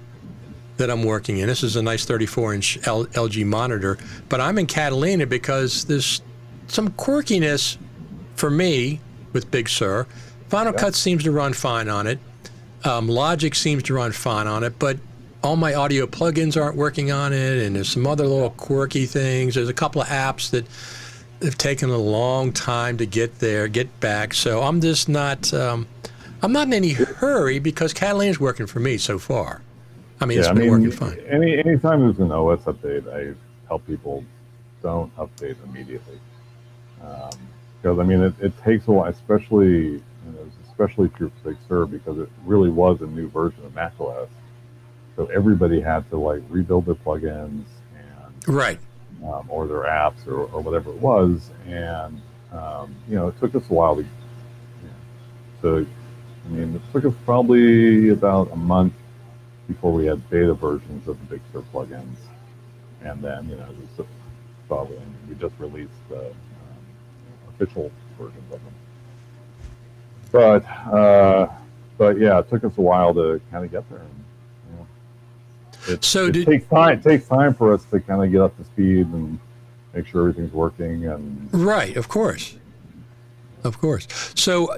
that I'm working in. This is a nice 34-inch LG monitor, but I'm in Catalina because there's some quirkiness for me with Big Sur. Final Cut seems to run fine on it. Logic seems to run fine on it, but all my audio plugins aren't working on it, and there's some other little quirky things. There's a couple of apps that have taken a long time to get back. So I'm just not, I'm not in any hurry because Catalina's working for me so far. I mean, it's been working fine. Anytime there's an OS update, I tell people don't update immediately. Because, I mean, it takes a while, especially through Big Sur, because it really was a new version of macOS. So everybody had to, like, rebuild their plugins and right. Or their apps or whatever it was. And, it took us a while it took us probably about a month before we had beta versions of the Big Sur plugins. And then, we just released the official versions of them. But yeah, it took us a while to kind of get there. It takes time. It takes time for us to kind of get up to speed and make sure everything's working. And right, of course. So,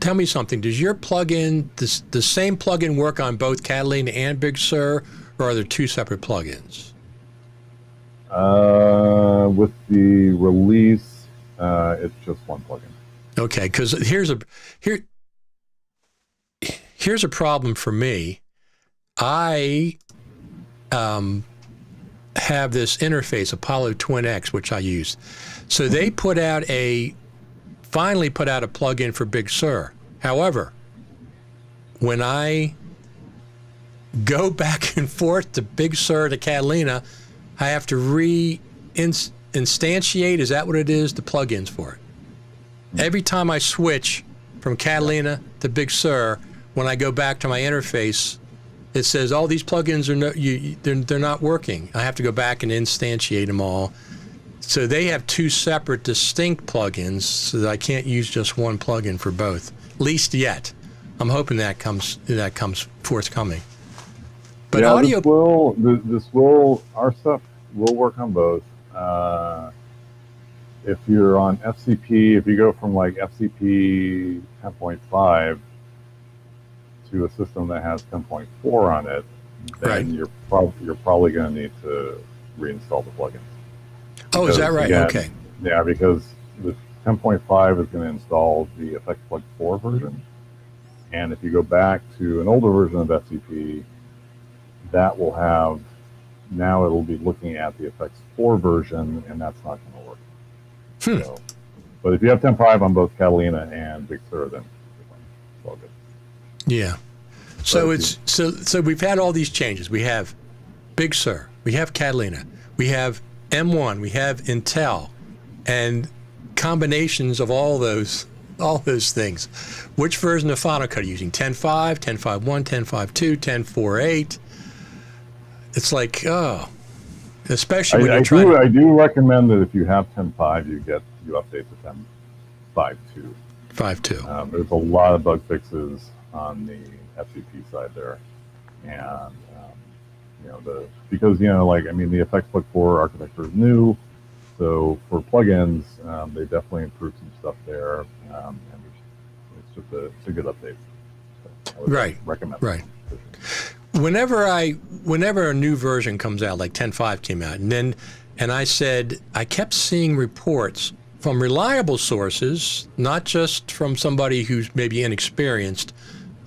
tell me something. Does your plugin, the same plugin, work on both Catalina and Big Sur, or are there two separate plugins? With the release, it's just one plugin. Okay, because here's a problem for me. I have this interface, Apollo Twin X, which I use. So they finally put out a plugin for Big Sur. However, when I go back and forth to Big Sur to Catalina, I have to instantiate, is that what it is, the plugins for it. Every time I switch from Catalina to Big Sur, when I go back to my interface, it says all these plugins they're not working. I have to go back and instantiate them all. So they have two separate, distinct plugins, so that I can't use just one plugin for both. At least yet. I'm hoping that comes forthcoming. But yeah, audio. Our stuff will work on both. If you're on FCP, if you go from like FCP 10.5 to a system that has 10.4 on it, then right. you're probably going to need to reinstall the plugins. Oh, is that right? Again, okay. Yeah, because the 10.5 is going to install the Effects Plug 4 version. And if you go back to an older version of FCP, that will have, now it'll be looking at the Effects 4 version, and that's not going to work. So, but if you have 10.5 on both Catalina and Big Sur, then it's all good. Yeah. So so we've had all these changes. We have Big Sur, we have Catalina, we have M1, we have Intel, and combinations of all those things. Which version of Final Cut are you using? 10.5, 10.5.1, 10.5.2, 10.4.8. It's like, especially when you're trying. I do recommend that if you have 10.5, you update to 10.5.2. 5.2. There's a lot of bug fixes on the FCP side there, and the Effects Plug 4 architecture is new, so for plugins, they definitely improved some stuff there, and it's a good update. So I would recommend. Right. Whenever a new version comes out, like 10.5 came out, and I kept seeing reports from reliable sources, not just from somebody who's maybe inexperienced,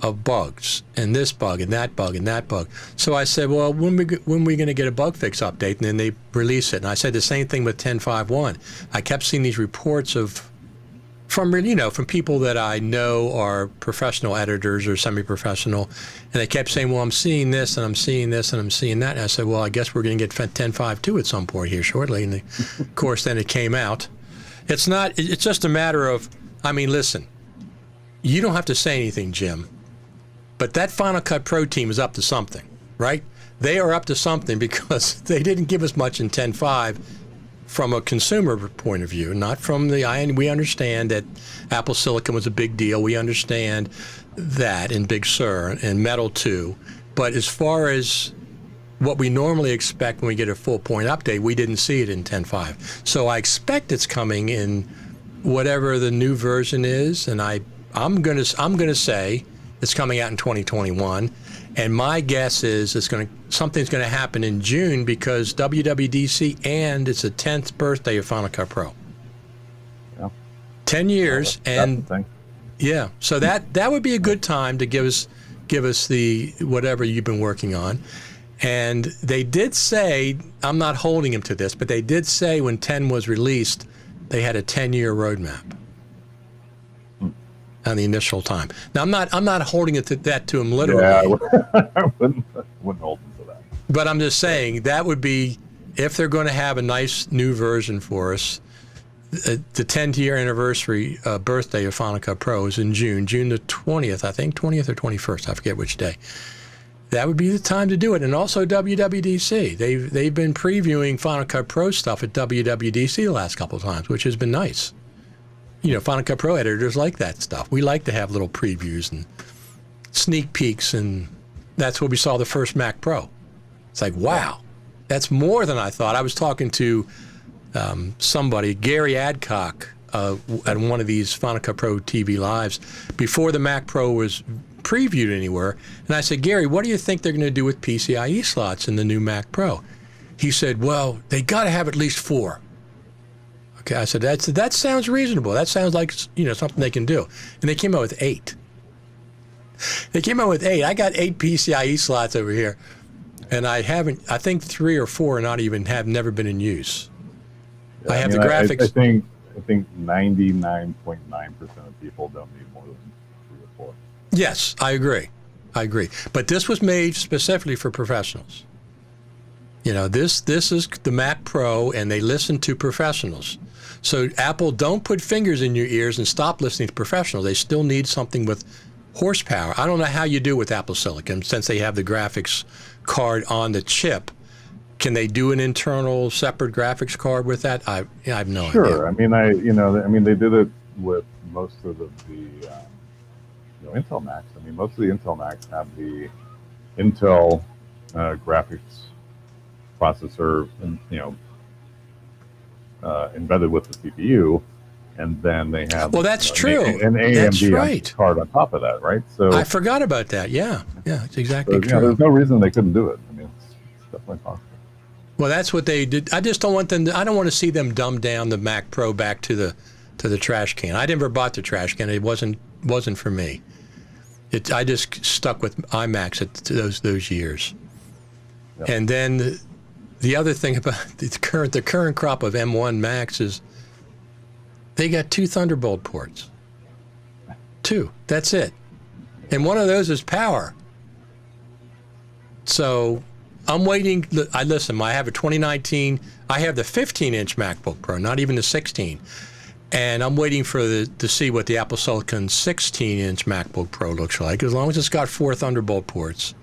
of bugs and this bug and that bug and that bug. So I said, well, when we going to get a bug fix update? And then they release it. And I said the same thing with 10.5.1. I kept seeing these reports from people that I know are professional editors or semi-professional, and they kept saying, well, I'm seeing this and I'm seeing this and I'm seeing that. And I said, well, I guess we're going to get 10.5.2 at some point here shortly. And of course, then it came out. It's just a matter of, listen, you don't have to say anything, Jim, but that Final Cut Pro team is up to something, right? They are up to something because they didn't give us much in 10.5 from a consumer point of view, not from the end. We understand that Apple Silicon was a big deal. We understand that in Big Sur and Metal too. But as far as what we normally expect when we get a full point update, we didn't see it in 10.5. So I expect it's coming in whatever the new version is, and I'm gonna say it's coming out in 2021. And my guess is something's going to happen in June because WWDC and it's the 10th birthday of Final Cut Pro. Yeah. 10 years, that's the thing. Yeah. So that would be a good time to give us the whatever you've been working on. And they did say, I'm not holding them to this, but they did say when 10 was released, they had a 10-year roadmap on the initial time. Now, I'm not holding it to them literally. Yeah, I wouldn't hold them to that. But I'm just saying that would be, if they're going to have a nice new version for us, the 10th-year anniversary birthday of Final Cut Pro is in June the 20th, I think, 20th or 21st, I forget which day. That would be the time to do it. And also WWDC. They've been previewing Final Cut Pro stuff at WWDC the last couple of times, which has been nice. Final Cut Pro editors like that stuff. We like to have little previews and sneak peeks, and that's where we saw the first Mac Pro. It's like, wow, that's more than I thought. I was talking to somebody, Gary Adcock, at one of these Final Cut Pro TV Lives, before the Mac Pro was previewed anywhere. And I said, Gary, what do you think they're going to do with PCIe slots in the new Mac Pro? He said, well, they got to have at least 4. Okay, I said, that sounds reasonable. That sounds like something they can do. And they came out with 8. They came out with 8. I got 8 PCIe slots over here, and I think 3 or 4 have never been in use. Yeah, I have the graphics. I think 99.9% of people don't need more than 3 or 4. Yes, I agree. But this was made specifically for professionals. This is the Mac Pro, and they listen to professionals. So Apple, don't put fingers in your ears and stop listening to professionals. They still need something with horsepower. I don't know how you do with Apple Silicon, since they have the graphics card on the chip. Can they do an internal separate graphics card with that? I have no idea. Sure. They did it with most of the Intel Macs. Most of the Intel Macs have the Intel graphics processor, embedded with the CPU, and then they have that's true. An AMD card on top of that, right? So I forgot about that. Yeah, it's exactly true. There's no reason they couldn't do it. It's definitely possible. Well, that's what they did. I just don't want them. I don't want to see them dumb down the Mac Pro back to the trash can. I never bought the trash can. It wasn't for me. I just stuck with iMacs at those years. Yep. And then the other thing about the current crop of M1 Macs is they got 2 Thunderbolt ports. 2. That's it. And one of those is power. So I'm waiting. I have a 2019. I have the 15-inch MacBook Pro, not even the 16. And I'm waiting to see what the Apple Silicon 16-inch MacBook Pro looks like. As long as it's got 4 Thunderbolt ports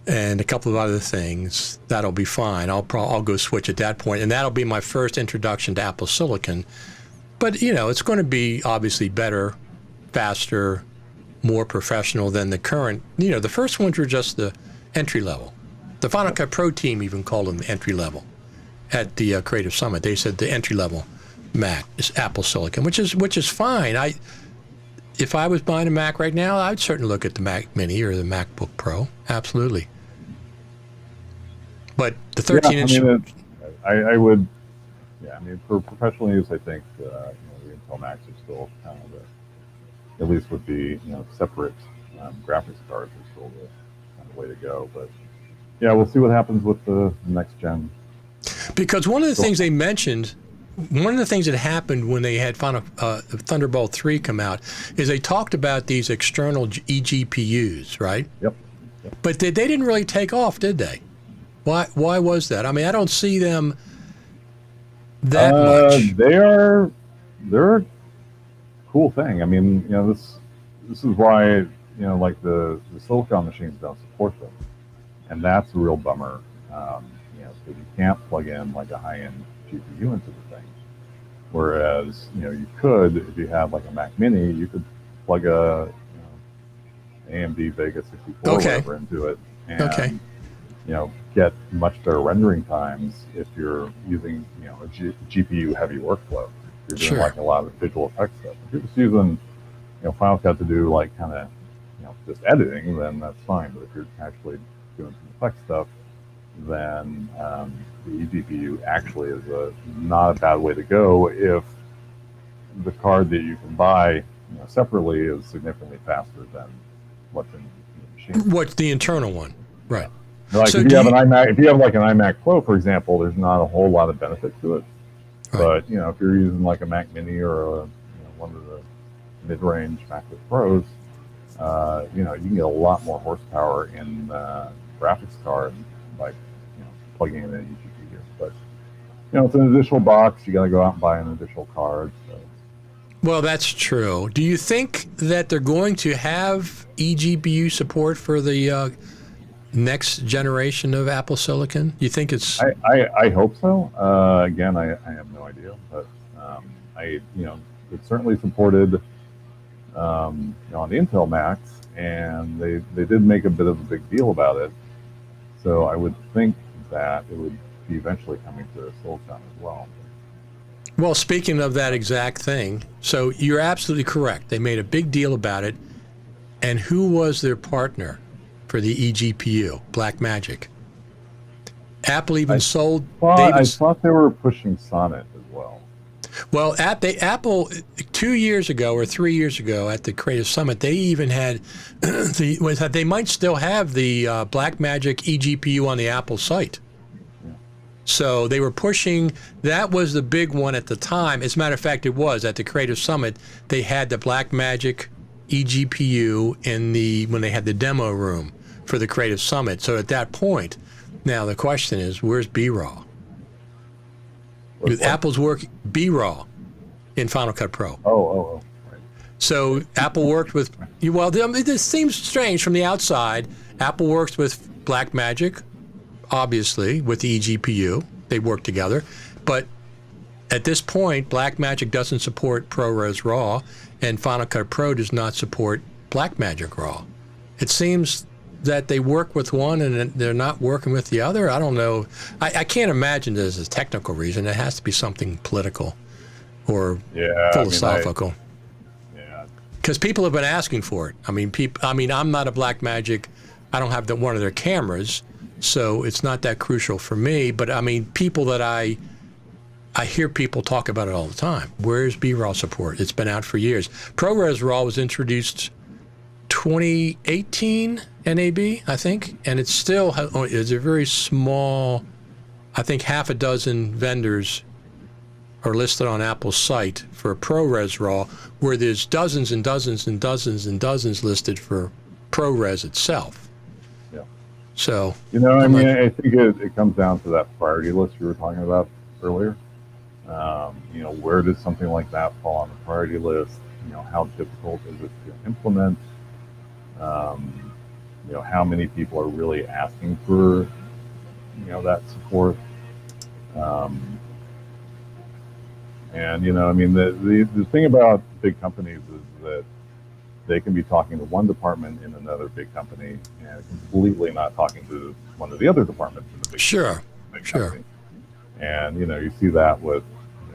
and a couple of other things, that'll be fine. I'll go switch at that point, and that'll be my first introduction to Apple Silicon. But it's going to be obviously better, faster, more professional than the current. The first ones were just the entry level. The Final Cut Pro team even called them entry level at the Creative Summit. They said the entry level Mac is Apple Silicon, which is fine. If I was buying a Mac right now, I'd certainly look at the Mac Mini or the MacBook Pro. Absolutely. But the 13-inch... I would... Yeah, for professional use, I think the Intel Macs are still kind of at least with the separate graphics cards are still the kind of way to go. But yeah, we'll see what happens with the next gen. Because one of the things they mentioned, one of the things that happened when they had Thunderbolt 3 come out is they talked about these external eGPUs, right? Yep. But they didn't really take off, did they? Why was that? I mean, I don't see them that much. They're a cool thing. I mean, this is why like the Silicon machines don't support them, and that's a real bummer. Because you can't plug in like a high-end GPU into the thing. Whereas you could, if you had like a Mac Mini, you could plug a AMD Vega 64 or whatever into it, and get much better rendering times if you're using a GPU heavy workflow. If you're doing like a lot of visual effects stuff. If you're just using Final Cut to do like kind of just editing, then that's fine. But if you're actually doing some effect stuff, then the eGPU actually is not a bad way to go if the card that you can buy separately is significantly faster than what's in the machine. What's the internal one, right? Like so if you have an iMac, if you have like an iMac Pro, for example, there's not a whole lot of benefit to it. Right. But if you're using like a Mac Mini or one of the mid-range MacBook Pros, you can get a lot more horsepower in graphics card by plugging in an eGPU. But it's an additional box. You got to go out and buy an additional card. So. Well, that's true. Do you think that they're going to have eGPU support for the next generation of Apple Silicon? You think it's? I hope so. Again, I have no idea, but it's certainly supported on the Intel Macs, and they did make a bit of a big deal about it. So I would think that it would be eventually coming to Silicon as well. Well, speaking of that exact thing, so you're absolutely correct. They made a big deal about it. And who was their partner for the eGPU? Blackmagic. Apple even sold. I thought they were pushing Sonnet as well. Well, Apple 2 years ago or 3 years ago at the Creative Summit, they even had they might still have the Blackmagic eGPU on the Apple site. So they were pushing, that was the big one at the time. As a matter of fact, it was at the Creative Summit. They had the Blackmagic eGPU when they had the demo room for the Creative Summit. So at that point, now the question is, where's B-Raw? Apple's work B-Raw in Final Cut Pro. Oh. Right. So Apple worked with, well, this seems strange from the outside. Apple works with Blackmagic, obviously, with the eGPU. They work together. But at this point, Blackmagic doesn't support ProRes RAW, and Final Cut Pro does not support Blackmagic RAW. It seems that they work with one and they're not working with the other. I don't know. I can't imagine there's a technical reason. It has to be something political or philosophical. Because people have been asking for it. I mean, I'm not a Blackmagic. I don't have one of their cameras, so it's not that crucial for me. But I mean, people that I hear people talk about it all the time. Where's B-RAW support? It's been out for years. ProRes RAW was introduced 2018 NAB, I think, and it's still is a very small. I think half a dozen vendors are listed on Apple's site for ProRes RAW, where there's dozens and dozens and dozens and dozens listed for ProRes itself. Yeah. So I think it comes down to that priority list you were talking about earlier. Where does something like that fall on the priority list? How difficult is it to implement? How many people are really asking for, that support? The thing about big companies is that they can be talking to one department in another big company and completely not talking to one of the other departments in the big company. And, you see that with,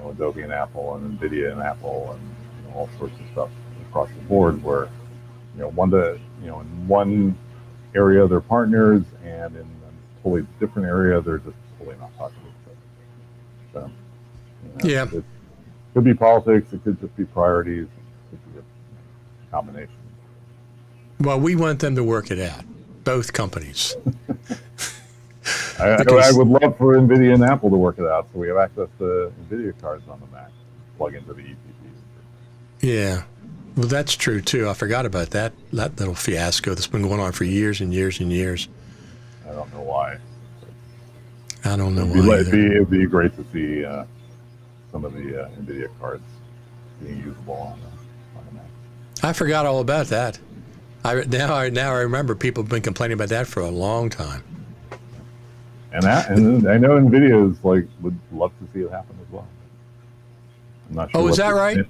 Adobe and Apple and NVIDIA and Apple and all sorts of stuff across the board where, in one area they're partners and in a totally different area they're just totally not talking to each other. So, it could be politics, it could just be priorities, it could be a combination. Well, we want them to work it out, both companies. I would love for NVIDIA and Apple to work it out so we have access to NVIDIA cards on the Mac, plug into the EPPs. Yeah. Well, that's true, too. I forgot about that little fiasco that's been going on for years and years and years. I don't know why. I don't know why either. It'd be great to see some of the NVIDIA cards being usable on the Mac. I forgot all about that. Now I remember people have been complaining about that for a long time. And I know NVIDIA is would love to see it happen as well. I'm not sure. Oh, is that right?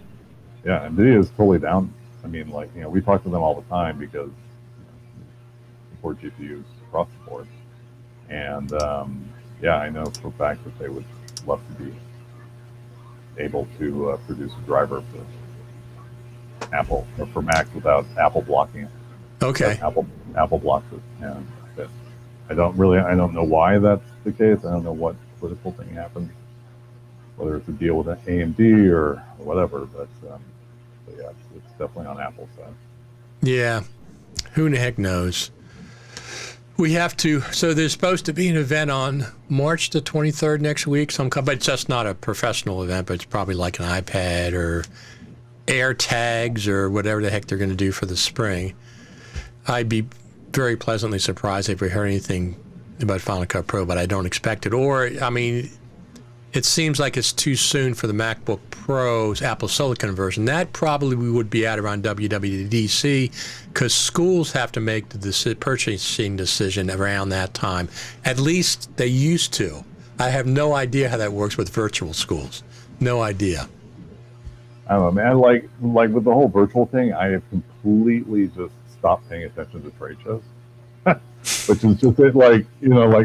Yeah, NVIDIA is totally down. I mean, we talk to them all the time because support GPUs across the board. And I know for a fact that they would love to be able to produce a driver for Apple or for Mac without Apple blocking it. Okay. Apple blocks it, and I don't know why that's the case. I don't know what political thing happened, whether it's a deal with AMD or whatever. But yeah, it's definitely on Apple's side. Yeah. Who in the heck knows? We have to. So there's supposed to be an event on March the 23rd next week. But it's just not a professional event, but it's probably like an iPad or Air Tags or whatever the heck they're going to do for the spring. I'd be very pleasantly surprised if we heard anything about Final Cut Pro, but I don't expect it. Or, I mean, it seems like it's too soon for the MacBook Pro's Apple Silicon version. That probably we would be at around WWDC because schools have to make the purchasing decision around that time. At least they used to. I have no idea how that works with virtual schools. No idea. I don't know, man. Like with the whole virtual thing, I have completely just stopped paying attention to trade shows, which is just it.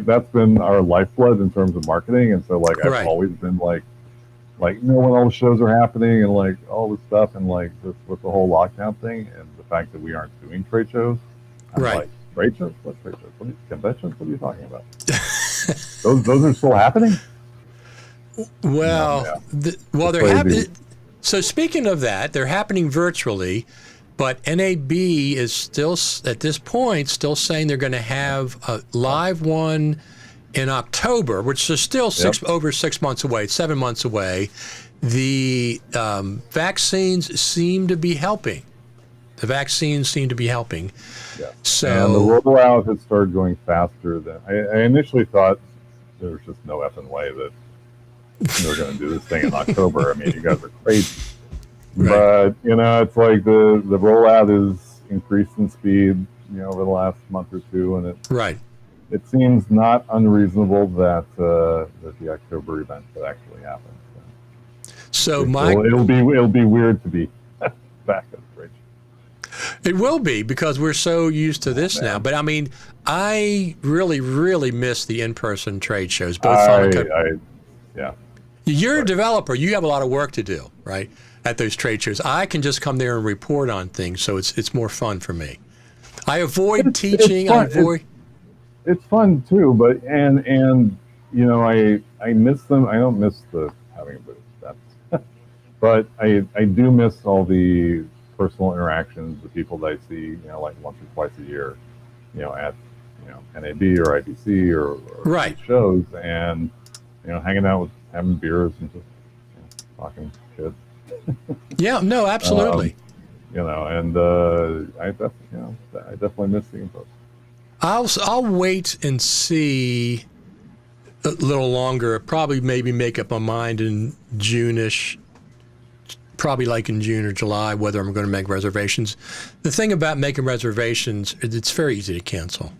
That's been our lifeblood in terms of marketing, and so I've always been when all the shows are happening and all this stuff, and just with the whole lockdown thing and the fact that we aren't doing trade shows, I'm trade shows? What trade shows? What conventions? What are you talking about? those are still happening. Well, they're happening. So speaking of that, they're happening virtually, but NAB is still, at this point, still saying they're going to have a live one in October, which is still over 6 months away, 7 months away. The vaccines seem to be helping. Yeah. So, and the rollout has started going faster than I initially thought. There was just no effing way that they're going to do this thing in October. I mean, you guys are crazy. Right. But, it's like the rollout is increased in speed, over the last month or two. And it seems not unreasonable that the October event could actually happen. So it'll be weird to be back at the trade show. It will be because we're so used to this now. But I mean, I really, really miss the in-person trade shows. Yeah. You're a developer. You have a lot of work to do, right, at those trade shows. I can just come there and report on things, so it's more fun for me. I avoid teaching. It's fun too, but and I miss them. I don't miss having a booth. But I do miss all the personal interactions, the people that I see, once or twice a year, at NAB or IBC or shows, and hanging out with having beers and just talking shit. Yeah, no, absolutely. And I definitely miss the info. I'll wait and see a little longer. Probably maybe make up my mind in June-ish. Probably in June or July whether I'm going to make reservations. The thing about making reservations, it's very easy to cancel.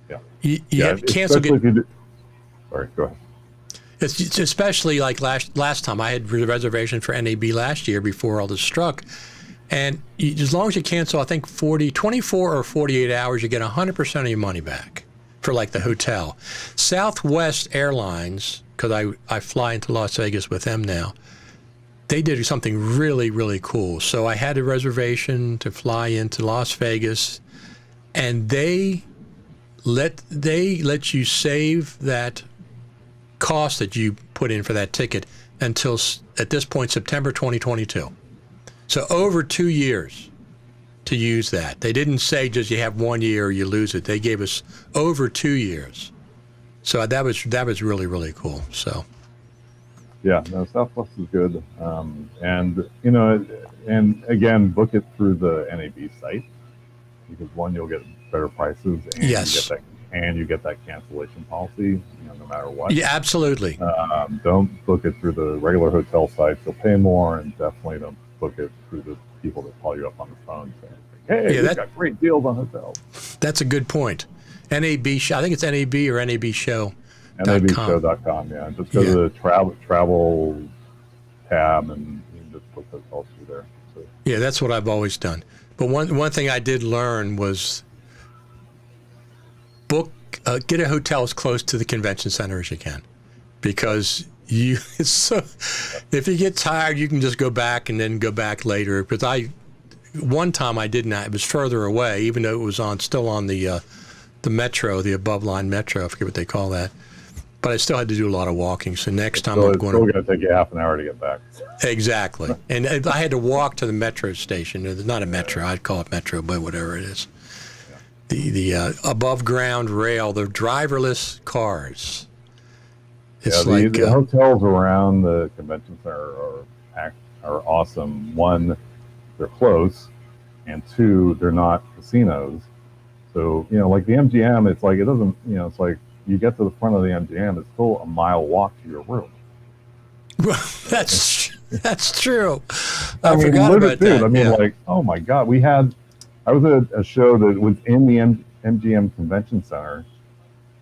Yeah. You have to cancel. Sorry, go ahead. It's especially last time. I had a reservation for NAB last year before all this struck. And as long as you cancel, I think 24 or 48 hours, you get 100% of your money back for the hotel. Southwest Airlines, because I fly into Las Vegas with them now, they did something really, really cool. So I had a reservation to fly into Las Vegas, and they let you save that cost that you put in for that ticket until, at this point, September 2022. So over 2 years. to use that. They didn't say just you have 1 year or you lose it. They gave us over 2 years. So that was really, really cool. So Yeah, no, Southwest is good. And, you know, and again, book it through the NAB site, because one, you'll get better prices, and yes. you get that cancellation policy, you know, no matter what. Yeah, absolutely. Don't book it through the regular hotel sites. You'll pay more, and definitely don't book it through the people that call you up on the phone saying, "Hey, we've got great deals on hotels." That's a good point. NAB, I think it's NAB or NAB Show. NABshow.com, yeah. Just go to the travel tab and you can just book hotels through there. So. Yeah, that's what I've always done. But one thing I did learn was get a hotel as close to the convention center as you can, because if you get tired, you can just go back and then go back later. Because one time I did not. It was further away, even though it was still on the metro, the above line metro. I forget what they call that. But I still had to do a lot of walking. So next time I'm going to. It's still going to take you half an hour to get back. Exactly. And I had to walk to the metro station. It's not a metro. I'd call it metro, but whatever it is. The above ground rail, the driverless cars. It's the hotels around the convention center are awesome. One, they're close, and two, they're not casinos. So, you know, like the MGM, it's like, it doesn't, you know, it's like you get to the front of the MGM, it's still a mile walk to your room. That's true. I forgot about that. I mean, like, oh my God, I was at a show that was in the MGM Convention Center,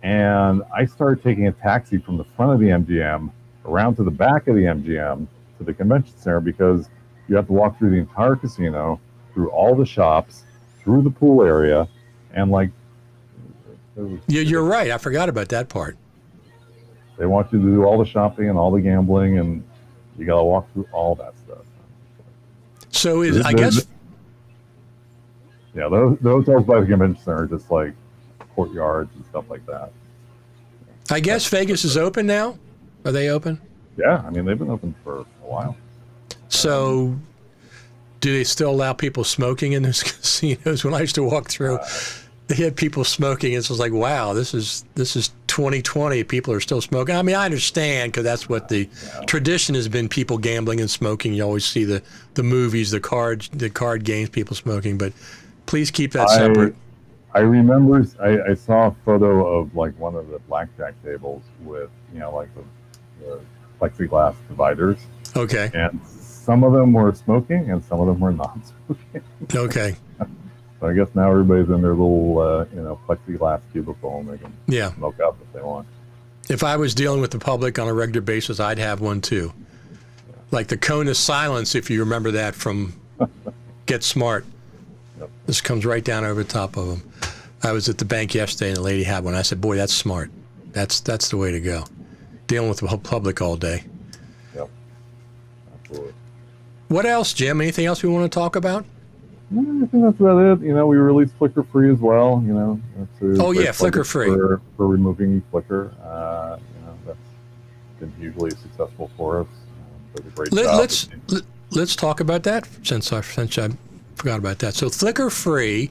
and I started taking a taxi from the front of the MGM around to the back of the MGM to the convention center, because you have to walk through the entire casino, through all the shops, through the pool area, and like. You're right. I forgot about that part. They want you to do all the shopping and all the gambling, and you got to walk through all that stuff. So I guess. Yeah, the hotels by the convention center are just like courtyards and stuff like that. I guess Vegas is open now. Are they open? Yeah, I mean, they've been open for a while. So, do they still allow people smoking in those casinos? When I used to walk through, they had people smoking, and so it was like, wow, this is 2020. People are still smoking. I mean, I understand, because that's what the tradition has been: people gambling and smoking. You always see the movies, the card games, people smoking. But please keep that separate. I remember I saw a photo of like one of the blackjack tables with, you know, like the plexiglass dividers. Okay. And some of them were smoking and some of them were not smoking. Okay. So I guess now everybody's in their little, plexiglass cubicle, and they can smoke up if they want. If I was dealing with the public on a regular basis, I'd have one too. Yeah. Like the cone of silence, if you remember that from Get Smart. Yep. This comes right down over the top of them. I was at the bank yesterday, and the lady had one. I said, boy, that's smart. That's the way to go. Dealing with the public all day. Yep. Absolutely. What else, Jim? Anything else we want to talk about? I think that's about it. You know, we released Flicker Free as well. You know, Flicker Free for removing Flicker. That's been hugely successful for us. Does a great job. Let's talk about that since I forgot about that. So Flicker Free,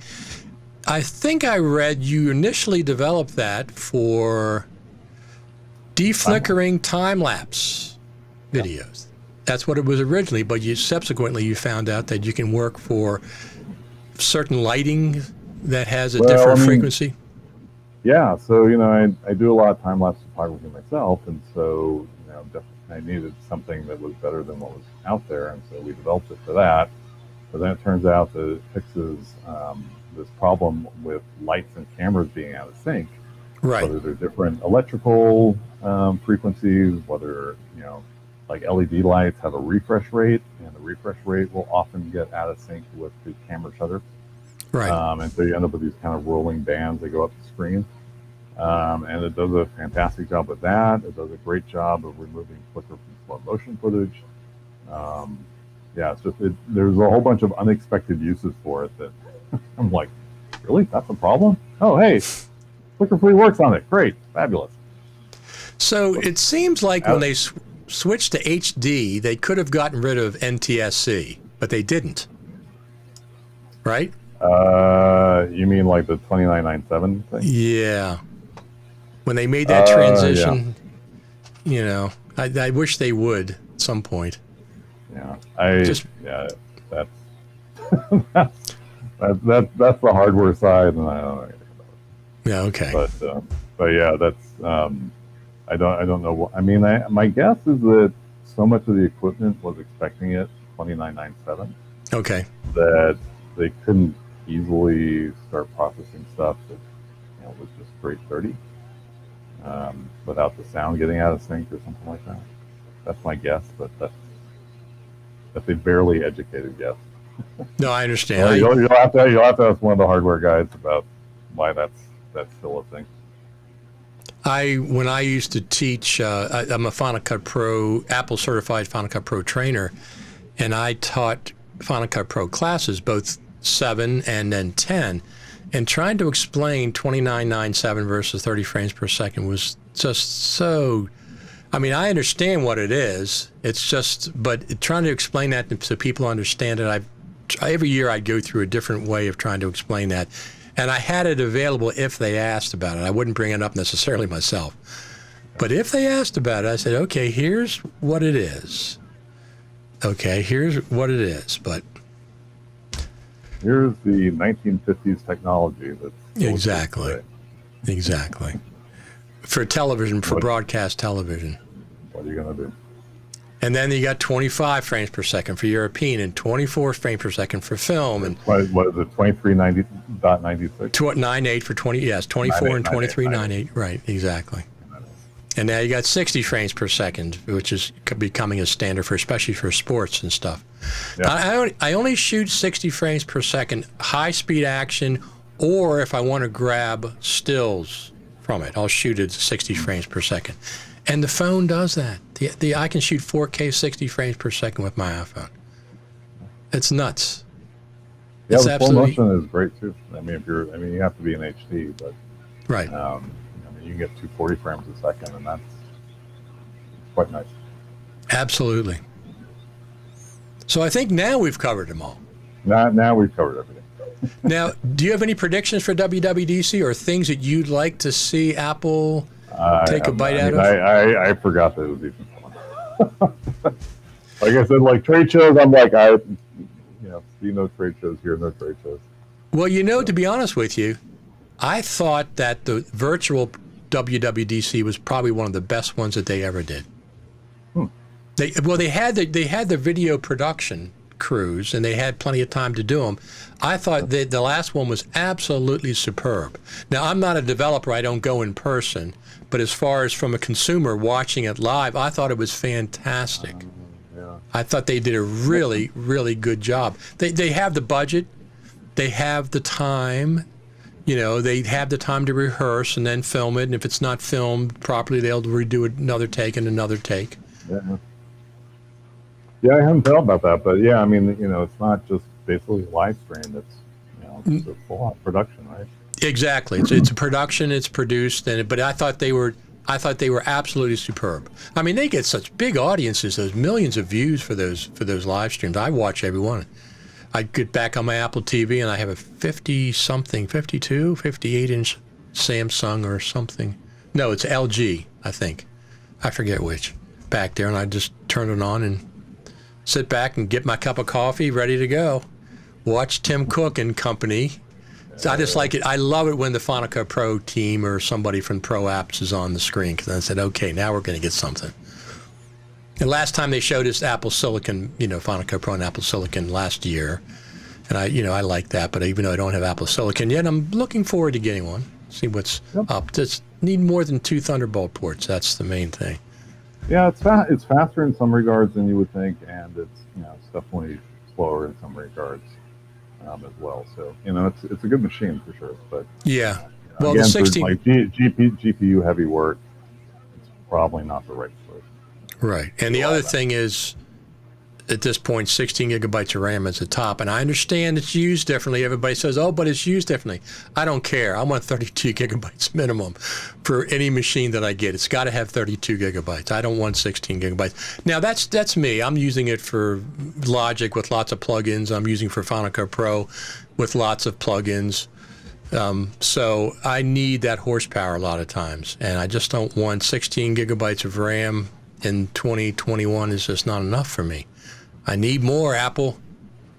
I think I read you initially developed that for deflickering time-lapse videos. That's what it was originally, but subsequently you found out that you can work for certain lighting that has a different frequency. Yeah, so I do a lot of time-lapse photography myself, and so I needed something that was better than what was out there, and so we developed it for that. But then it turns out that it fixes this problem with lights and cameras being out of sync. Right. Whether they're different electrical frequencies, whether like LED lights have a refresh rate, and the refresh rate will often get out of sync with the camera shutter. Right. And so you end up with these kind of rolling bands that go up the screen. And it does a fantastic job with that. It does a great job of removing flicker from slow motion footage. It's just there's a whole bunch of unexpected uses for it that I'm like, really? That's a problem? Oh, hey, Flicker Free works on it. Great. Fabulous. So it seems like when they switched to HD, they could have gotten rid of NTSC, but they didn't. Right? You mean like the 2997 thing? Yeah. When they made that transition, I wish they would at some point. Yeah, that's that's the hardware side, and I don't know anything about it. Yeah, okay. But yeah, that's I don't know. I mean, my guess is that so much of the equipment was expecting it 2997. Okay. That they couldn't easily start processing stuff that was just straight 30 without the sound getting out of sync or something like that. That's my guess, but that's a barely educated guess. No, I understand. Well, you'll have to ask one of the hardware guys about why that's still a thing. When I used to teach, I'm a Final Cut Pro, Apple certified Final Cut Pro trainer, and I taught Final Cut Pro classes, both 7 and then 10, and trying to explain 2997 versus 30 frames per second was just so. I mean, I understand what it is. It's just, but trying to explain that so people understand it, every year I'd go through a different way of trying to explain that. And I had it available if they asked about it. I wouldn't bring it up necessarily myself. But if they asked about it, I said, okay, here's what it is. Okay, here's what it is. But here's the 1950s technology that's exactly. For television, for broadcast television. What are you going to do? And then you got 25 frames per second for European and 24 frames per second for film. And what is it, 23.96? 98 for 20, yes, 24 and 23.98, right, exactly. And now you got 60 frames per second, which is becoming a standard for, especially for sports and stuff. Yeah. I only shoot 60 frames per second, high-speed action, or if I want to grab stills from it, I'll shoot it 60 frames per second. And the phone does that. I can shoot 4K 60 frames per second with my iPhone. It's nuts. Yeah, the full motion is great too. I mean, you have to be in HD, but right. You can get 240 frames a second, and that's quite nice. Absolutely. So I think now we've covered them all. Now we've covered everything. Now, do you have any predictions for WWDC or things that you'd like to see Apple take a bite out of? I forgot that it was even fun. Like I said, like trade shows, I'm like, see no trade shows here, no trade shows. Well, to be honest with you, I thought that the virtual WWDC was probably one of the best ones that they ever did. They had the video production crews, and they had plenty of time to do them. I thought that the last one was absolutely superb. Now, I'm not a developer. I don't go in person. But as far as from a consumer watching it live, I thought it was fantastic. I thought they did a really, really good job. They have the budget. They have the time. They have the time to rehearse and then film it. And if it's not filmed properly, they'll redo another take and another take. Yeah, I hadn't thought about that, but yeah, I mean, it's not just basically live stream. It's a full-on production, right? Exactly. It's a production. It's produced, but I thought they were absolutely superb. I mean, they get such big audiences, those millions of views for those live streams. I watch every one. I get back on my Apple TV and I have a 58-inch Samsung or something. No, it's LG, I think. I forget which. Back there, and I just turn it on and sit back and get my cup of coffee, ready to go. Watch Tim Cook and company. So I just like it. I love it when the Final Cut Pro team or somebody from Pro Apps is on the screen, because I said, okay, now we're going to get something. And last time they showed us Apple Silicon, Final Cut Pro and Apple Silicon last year. And I like that, but even though I don't have Apple Silicon yet, I'm looking forward to getting one. See what's up. Just need more than 2 Thunderbolt ports. That's the main thing. Yeah, it's faster in some regards than you would think, and it's definitely slower in some regards as well. So it's a good machine for sure. But well, again, the 16 like GPU heavy work, it's probably not the right choice. Right, and the other thing is, at this point, 16 gigabytes of RAM is the top. And I understand it's used differently. Everybody says, oh, but it's used differently. I don't care. I want 32 gigabytes minimum for any machine that I get. It's got to have 32 gigabytes. I don't want 16 gigabytes. Now, that's me. I'm using it for Logic with lots of plugins. I'm using for Final Cut Pro with lots of plugins. So I need that horsepower a lot of times. And I just don't want 16 gigabytes of RAM in 2021 is just not enough for me. I need more, Apple.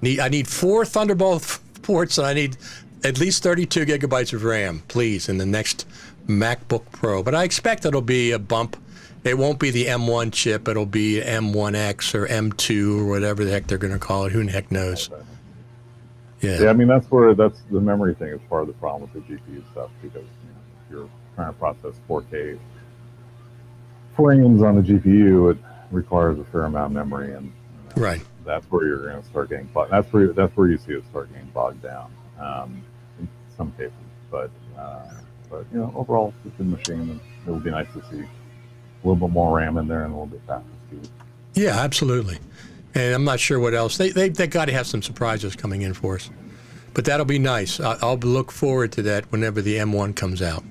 I need 4 Thunderbolt ports, and I need at least 32 gigabytes of RAM, please, in the next MacBook Pro. But I expect it'll be a bump. It won't be the M1 chip. It'll be M1X or M2 or whatever the heck they're going to call it. Who the heck knows? Yeah, I mean, that's the memory thing is part of the problem with the GPU stuff, because if you're trying to process 4K frames on the GPU, it requires a fair amount of memory, and right. That's where you're going to start getting bogged. That's where you see it start getting bogged down in some cases. But overall, it's a good machine, and it would be nice to see a little bit more RAM in there and a little bit faster speed. Yeah, absolutely. And I'm not sure what else. They got to have some surprises coming in for us. But that'll be nice. I'll look forward to that whenever the M1 comes out.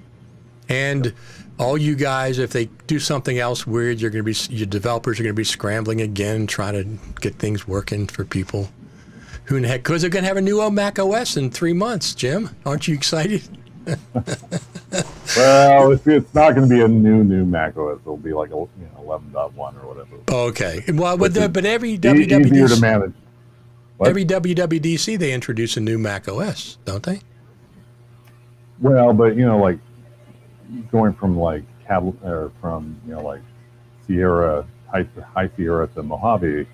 And all you guys, if they do something else weird, your developers are going to be scrambling again, trying to get things working for people. Who in the heck? Because they're going to have a new Mac OS in 3 months, Jim. Aren't you excited? Well, it's not going to be a new Mac OS. It'll be like 11.1 or whatever. Okay. Well, but every easier to manage. What? Every WWDC they introduce a new Mac OS, don't they? Well, but like going from Sierra High Sierra to Mojave,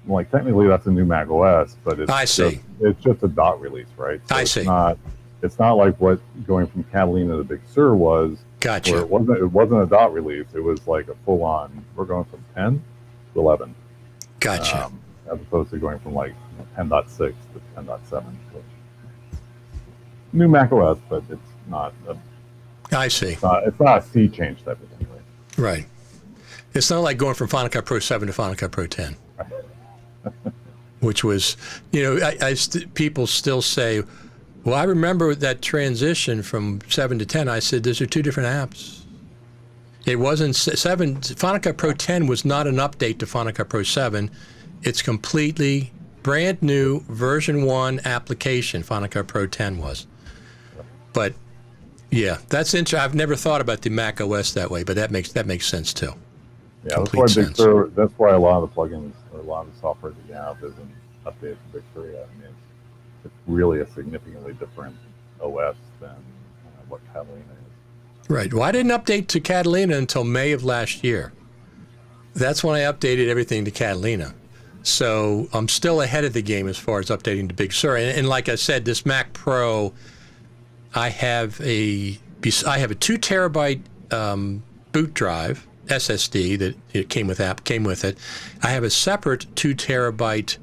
like technically that's a new Mac OS, but it's just a dot release, right? So it's not like what going from Catalina to Big Sur was. Gotcha. Where it wasn't a dot release. It was like a full on. We're going from 10 to 11. Gotcha. As opposed to going from 10.6 to 10.7. So new Mac OS, but it's not. I see. It's not a sea change type of thing, right? Right. It's not like going from Final Cut Pro 7 to Final Cut Pro 10, which was, people still say, well, I remember that transition from 7 to 10. I said, those are 2 different apps. It wasn't 7. Final Cut Pro 10 was not an update to Final Cut Pro 7. It's completely brand new version 1 application. Final Cut Pro 10 was. But yeah, that's interesting. I've never thought about the Mac OS that way, but that makes sense too. Yeah, that's why a lot of the plugins or a lot of the software that you have isn't updated to Big Sur. I mean, it's really a significantly different OS than what Catalina is. Right. Well, I didn't update to Catalina until May of last year. That's when I updated everything to Catalina. So I'm still ahead of the game as far as updating to Big Sur. And like I said, this Mac Pro, I have a 2 terabyte boot drive SSD that it came with it. I have a separate 2 terabyte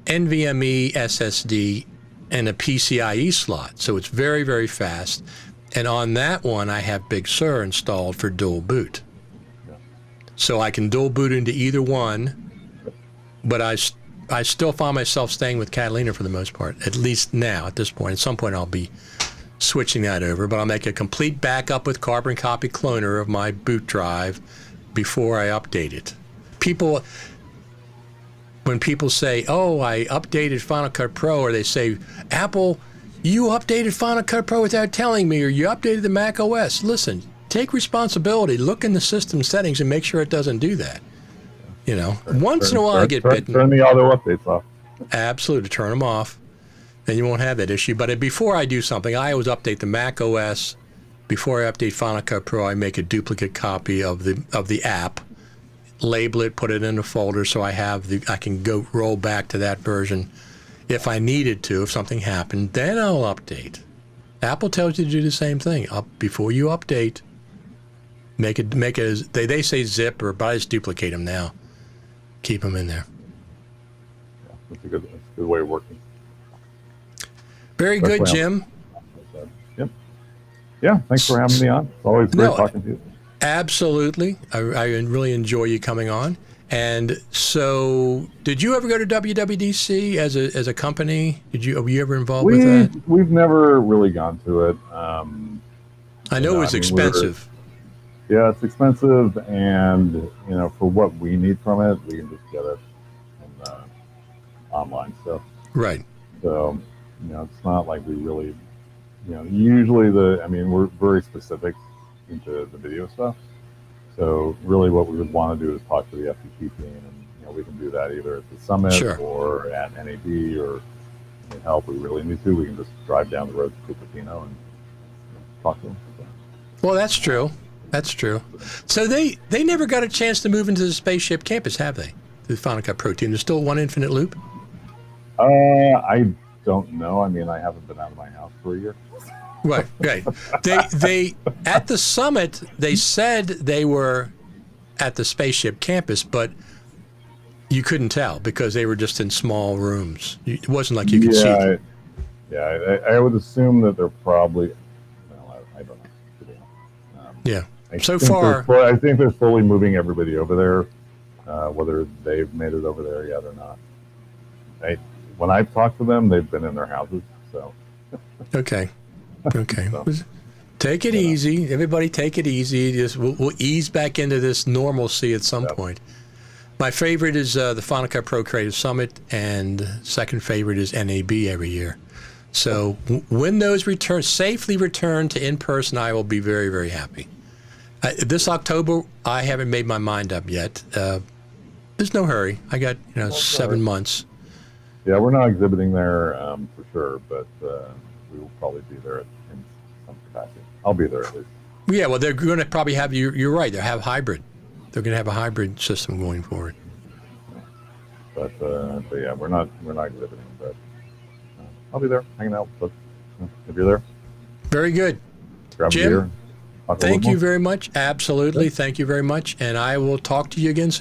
NVMe SSD and a PCIe slot, so it's very, very fast. And on that one, I have Big Sur installed for dual boot, so I can dual boot into either one. But I still find myself staying with Catalina for the most part, at least now at this point. At some point, I'll be switching that over, but I'll make a complete backup with carbon copy cloner of my boot drive before I update it. When people say, oh, I updated Final Cut Pro, or they say, Apple, you updated Final Cut Pro without telling me, or you updated the Mac OS. Listen, take responsibility, look in the system settings and make sure it doesn't do that. Once in a while I get bitten. Turn the auto updates off. Absolutely, turn them off. Then you won't have that issue. But before I do something, I always update the Mac OS. Before I update Final Cut Pro, I make a duplicate copy of the app, label it, put it in a folder, so I can go roll back to that version if I needed to. If something happened, then I'll update. Apple tells you to do the same thing. Before you update, they say zip, but I just duplicate them now. Keep them in there. Yeah, that's a good way of working. Very good, Jim. Yep. Yeah, thanks for having me on. It's always great talking to you. Absolutely. I really enjoy you coming on. And so, did you ever go to WWDC as a company? Were you ever involved with that? We've never really gone to it. I know it was expensive. Yeah, it's expensive, and for what we need from it, we can just get it in online stuff. Right. So, it's not like we really, usually we're very specific into the video stuff. So really what we would want to do is talk to the FCP team, and we can do that either at the summit Sure. or at NAB, or need help we really need to, we can just drive down the road to Cupertino and talk to them. So. Well, that's true. That's true. So they never got a chance to move into the spaceship campus, have they? The Final Cut Pro team. There's still one infinite loop? I don't know. I mean, I haven't been out of my house for a year. Right. They at the summit, they said they were at the spaceship campus, but you couldn't tell because they were just in small rooms. It wasn't like you could see them. I would assume that they're probably, I don't know. Yeah. I think they're slowly moving everybody over there, whether they've made it over there yet or not. When I've talked to them, they've been in their houses, so. Okay. So, take it easy. Everybody take it easy. Just we'll ease back into this normalcy at some point. My favorite is the Final Cut Pro Creative Summit, and second favorite is NAB every year. So when those safely return to in-person, I will be very, very happy. This October, I haven't made my mind up yet. There's no hurry. I got 7 months. Yeah, we're not exhibiting there for sure, but we will probably be there in some capacity. I'll be there at least. Yeah, well, they're going to probably have you're right. They'll have hybrid. They're going to have a hybrid system going forward. But yeah, we're not exhibiting, but I'll be there hanging out. But if you're there, very good. Grab Jim, a beer. Thank you very much. Absolutely, thank you very much, and I will talk to you again soon.